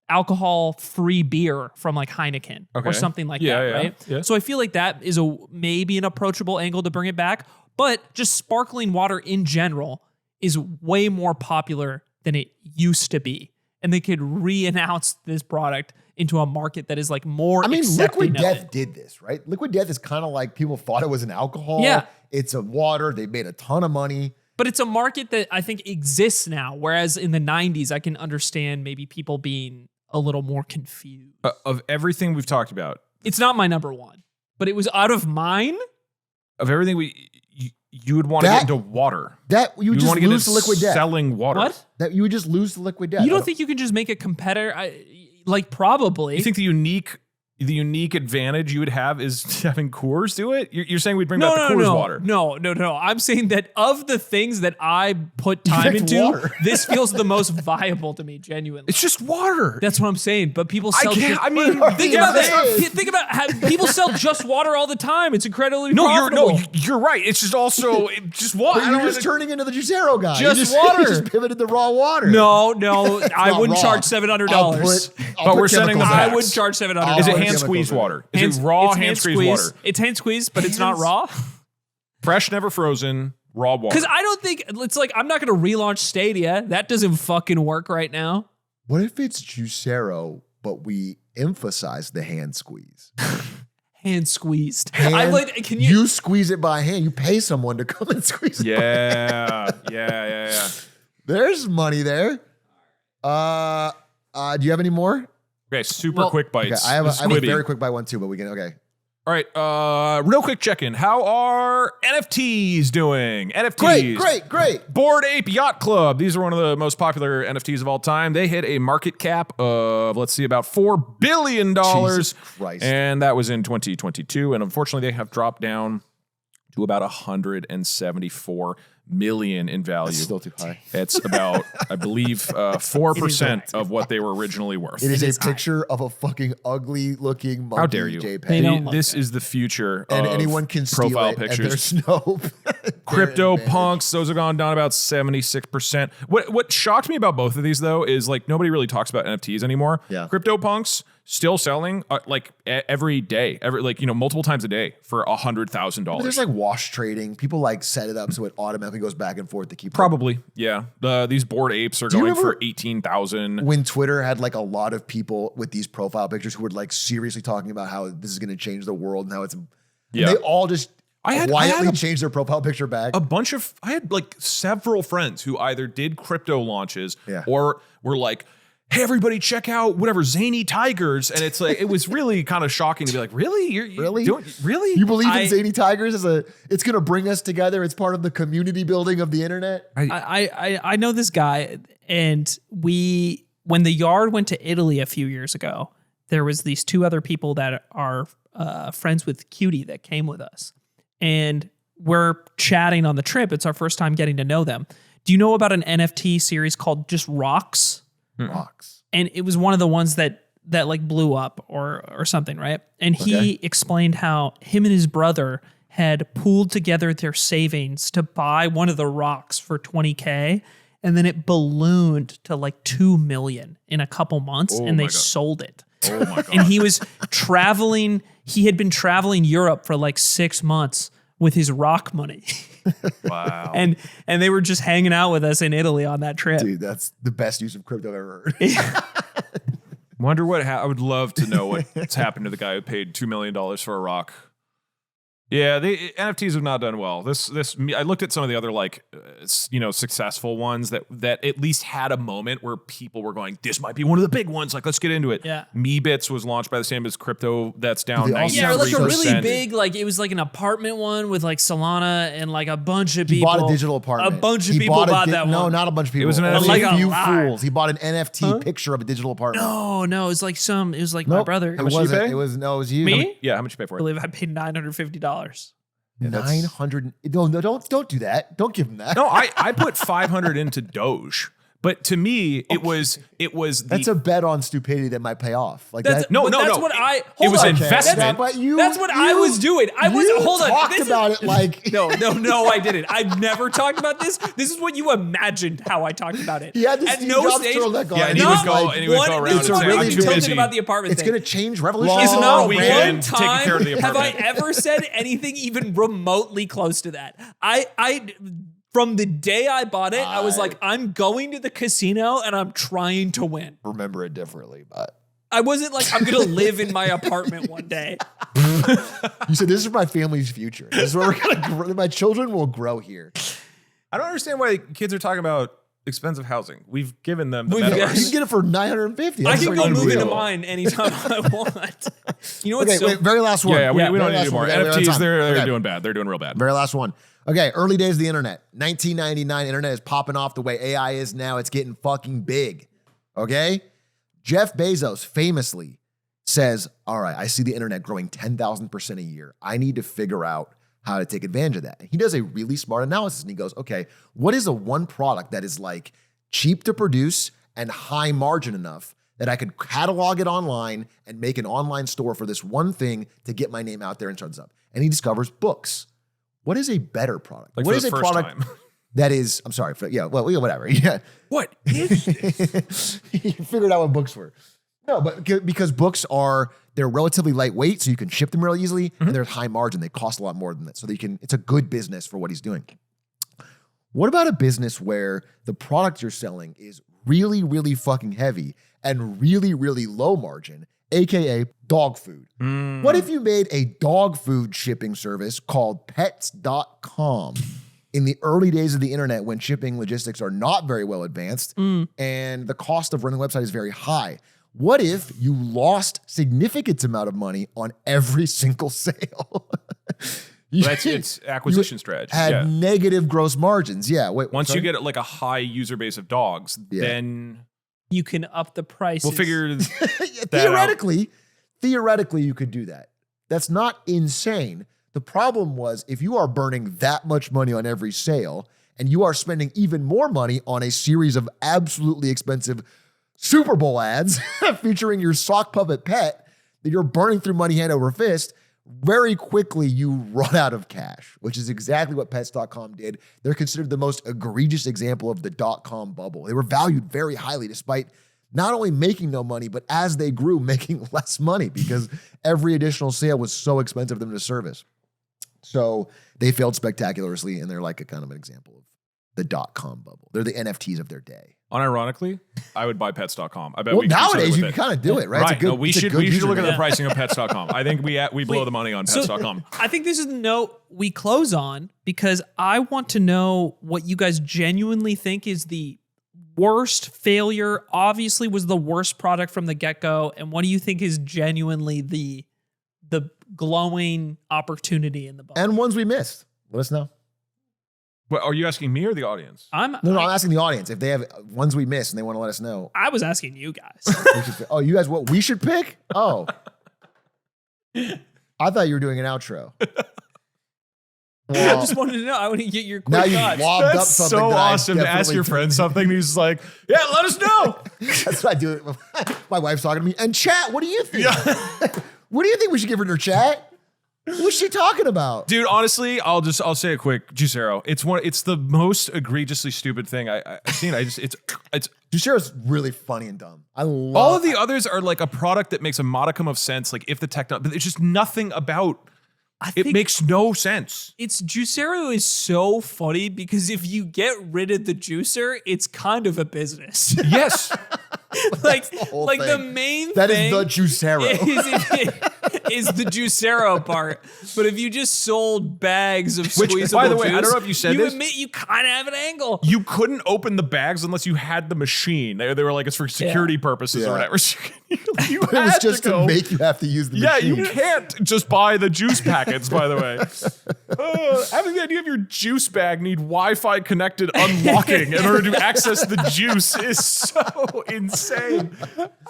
alcohol-free beer from like Heineken or something like that, right? Yeah. So I feel like that is maybe an approachable angle to bring it back, but just sparkling water in general is way more popular than it used to be. And they could re-announce this product into a market that is like more accepting Liquid of Death it. did this, right? Liquid Death is kind of like people thought it was an alcohol. Yeah. It's a water. They made a ton of money. But it's a market that I think exists now, whereas in the 90s, I can understand maybe people being a little more confused. Of everything we've talked about, It's not my number one, but it was out of mine. of everything you would want to get into water. That you would just want to get lose to into Liquid Death. selling water. What? That you would just lose to Liquid Death. You don't think you can just make a competitor? Probably. You think the unique advantage you would have is having Coors do it? You're saying we'd bring back the Coors water? No. I'm saying that of the things that I put time picked into, water. this feels the most viable to me, genuinely. It's just water. That's what I'm saying. But people sell. think about that. Think about how people sell just water all the time. It's incredibly profitable. You're right. It's just also just water. But you're just turning into the Juicero guy. Just you water. You just pivoted to raw water. No, I not wouldn't raw. charge $700. But we're sending the I bags. would charge $700. I'll Is it put hand chemicals squeezed in it. water? Is it raw hand squeezed water? It's hand squeezed, but it's not raw. Fresh, never frozen, raw water. Because I don't think it's like I'm not going to relaunch Stadia. That doesn't fucking work right now. What if it's Juicero, but we emphasize the hand squeeze? Hand squeezed. Hand, Can you? You squeeze it by hand. You pay someone to come and squeeze it. Yeah. There's money there. Do you have any more? Okay, super quick bites. Okay, I have a Quibi. very quick bite one too, but we can. Okay. All right, real quick check-in. How are NFTs doing? NFTs. Great. Bored Ape Yacht Club. These are one of the most popular NFTs of all time. They hit a market cap of, about $4 billion. Jesus Christ. And that was in 2022. And unfortunately, they have dropped down to about 174 million in value. That's still too high. It's about, I believe, 4% of what they were originally worth. It is a picture of a fucking ugly looking monkey. How dare you? JPEG. This is the future And of anyone can steal profile it, pictures. And there's no Crypto punks, those have gone down about 76%. What shocked me about both of these though is like nobody really talks about NFTs anymore. Yeah. Crypto punks still selling every day, multiple times a day for $100,000. There's like wash trading. People like set it up so it automatically goes back and forth to keep. Probably, yeah. These Bored Apes are Do you going remember for 18,000. When Twitter had like a lot of people with these profile pictures who were like seriously talking about how this is going to change the world and how it's. Yeah. They all just quietly I had changed their profile picture back. I had like several friends who either did crypto launches Yeah. or were like, hey, everybody check out whatever Zany Tigers. And it's like, it was really kind of shocking to be like, really? You're Really? Really? You believe in Zany Tigers it's going to bring us together. It's part of the community building of the internet. I know this guy, and when the Yard went to Italy a few years ago, there was these two other people that are friends with Cutie that came with us, and we're chatting on the trip. It's our first time getting to know them. Do you know about an NFT series called Just Rocks? Rocks. And it was one of the ones that like blew up or something, right? And he explained how him and his brother had pooled together their savings to buy one of the rocks for $20K, and then it ballooned to like 2 million in a couple months, and they sold it. Oh my God. And he was traveling. He had been traveling Europe for like 6 months with his rock money. Wow. and they were just hanging out with us in Italy on that trip. Dude, that's the best use of crypto I've ever heard. Wonder what I would love to know what's happened to the guy who paid $2 million for a rock. Yeah, the NFTs have not done well. I looked at some of the other successful ones that at least had a moment where people were going, this might be one of the big ones. Like, let's get into it. Yeah. Meebits was launched by the same as crypto. That's down 93%. Yeah, or like a really big, like it was like an apartment one with like Solana and like a bunch of people. He bought a digital apartment. A bunch of people bought that one. No, not a bunch of people. It was an Only NFT. a few Like a fools. He bought an NFT picture of a digital apartment. No, it was like it was like my Nope. brother. It much did you wasn't. pay? It was you. Me? Yeah, how much you pay for I it? believe I paid $950. 900. No, don't do that. Don't give him that. No, I put 500 into Doge. But to me, it was That's a bet on stupidity that might pay off. Like That's, that. No, but no, that's no. what I. It Hold was on. investment. But That's what I was doing. I was you hold on. talked This about is, it like no, I didn't. I've never talked about this. This is what you imagined how I talked about it. he had the At Steve no Jobs stage. turtleneck on. Yeah, and he No, would go and he would go around this and is say, what I'm really too tilted busy. about the apartment It's thing. going to change revolution. Is Long not weekend one taking time care of the have I apartment. ever said anything even remotely close to that. I from the day I bought it, I was like, I'm going to the casino and I'm trying to win. remember it differently, but I wasn't like, I'm going to live in my apartment one day. you said this is my family's future. This is where we're going to grow. My children will grow here. I don't understand why kids are talking about expensive housing. We've given them the You metaverse. can get it for 950. I That's can go move into unbelievable. mine anytime I want. You know what's Okay, so wait, very last one. Yeah, we don't very need to last do more. one. We got NFTs, time. they're Okay. doing bad. They're doing real bad. Very last one. Okay, early days of the internet. 1999 internet is popping off the way AI is now. It's getting fucking big. Okay? Jeff Bezos famously says, all right, I see the internet growing 10,000% a year. I need to figure out how to take advantage of that. He does a really smart analysis and he goes, okay, what is a one product that is like cheap to produce and high margin enough that I could catalog it online and make an online store for this one thing to get my name out there and starts up. And he discovers books. What is a better product? Like What for is the a first product time. that is, I'm sorry, whatever. Yeah. What? You figured out what books were. No, but because books they're relatively lightweight, so you can ship them really easily, and they're high margin. They cost a lot more than that. So it's a good business for what he's doing. What about a business where the product you're selling is really, really fucking heavy and really, really low margin, aka dog food? What if you made a dog food shipping service called pets.com? In the early days of the internet, when shipping logistics are not very well advanced and the cost of running a website is very high, what if you lost significant amount of money on every single sale? It's acquisition strategy. Had Yeah. negative gross margins. Yeah. Wait, Once sorry? you get like a high user base of dogs, then you can up the prices. we'll figure Theoretically, you could do that. That's not insane. The problem was if you are burning that much money on every sale and you are spending even more money on a series of absolutely expensive Super Bowl ads featuring your sock puppet pet that you're burning through money hand over fist, very quickly you run out of cash, which is exactly what pets.com did. They're considered the most egregious example of the .com bubble. They were valued very highly despite not only making no money, but as they grew, making less money because every additional sale was so expensive for them to service. So they failed spectacularly, and they're like a kind of an example of the .com bubble. They're the NFTs of their day. unironically, I would buy pets.com. I bet Well, we can do something nowadays you with can it. kind of do it, right? Right. It's a good, No, we it's a should good look at username. the pricing of pets.com. I think we blow the money on pets.com. I think this is the note we close on because I want to know what you guys genuinely think is the worst failure. Obviously was the worst product from the get-go. And what do you think is genuinely the glowing opportunity in the bubble? And ones we missed. Let us know. Well, are you asking me or the audience? No, I'm asking the audience if they have ones we missed and they want to let us know. I was asking you guys. Oh, you guys, what we should pick? Oh, I thought you were doing an outro. I Well, just wanted to know. I want to get your now quick you thoughts. lobbed up That's something. so that I awesome to ask definitely your friend something. And he's like, yeah, let us know. That's what I do. My wife's talking to me. And chat, what do you think? What do you think we should give her in her chat? What's she talking about? Dude, honestly, I'll say a quick Juicero. It's the most egregiously stupid thing I've seen. It's Juicero's really funny and dumb. I love all of the others are like a product that makes a modicum of sense. Like if the tech, but there's just nothing about it makes no sense. Juicero is so funny because if you get rid of the juicer, it's kind of a business. Yes. like the whole the thing. main That thing is the Juicero. is the Juicero part. But if you just sold bags of Which, squeezable by the way, juice, I don't know if you said you this. admit you kind of have an angle. You couldn't open the bags unless you had the machine. They were like, it's for security purposes or Yeah. whatever. So you It was had just to go. make you have to use the Yeah, machine. you can't just buy the juice packets, by the way. Having the idea of your juice bag need Wi-Fi connected unlocking in order to access the juice is so insane.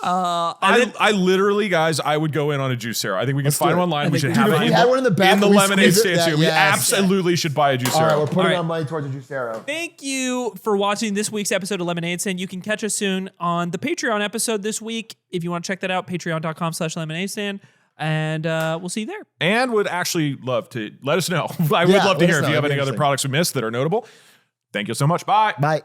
I literally, guys, I would go in on a Juicero. I think we can find do one it. online. We should think- have Dude, it if we had one in the back in the and we lemonade squeezed it, stand too. We yes. absolutely should buy a Juicero. All right, we're putting All right. our money towards the Juicero. Thank you for watching this week's episode of Lemonade Stand. You can catch us soon on the Patreon episode this week. If you want to check that out, patreon.com/lemonade stand. And we'll see you there. And would actually love to let us know. I would Yeah, love to let hear us if know. you have That'd be any other interesting. products we missed that are notable. Thank you so much. Bye. Bye.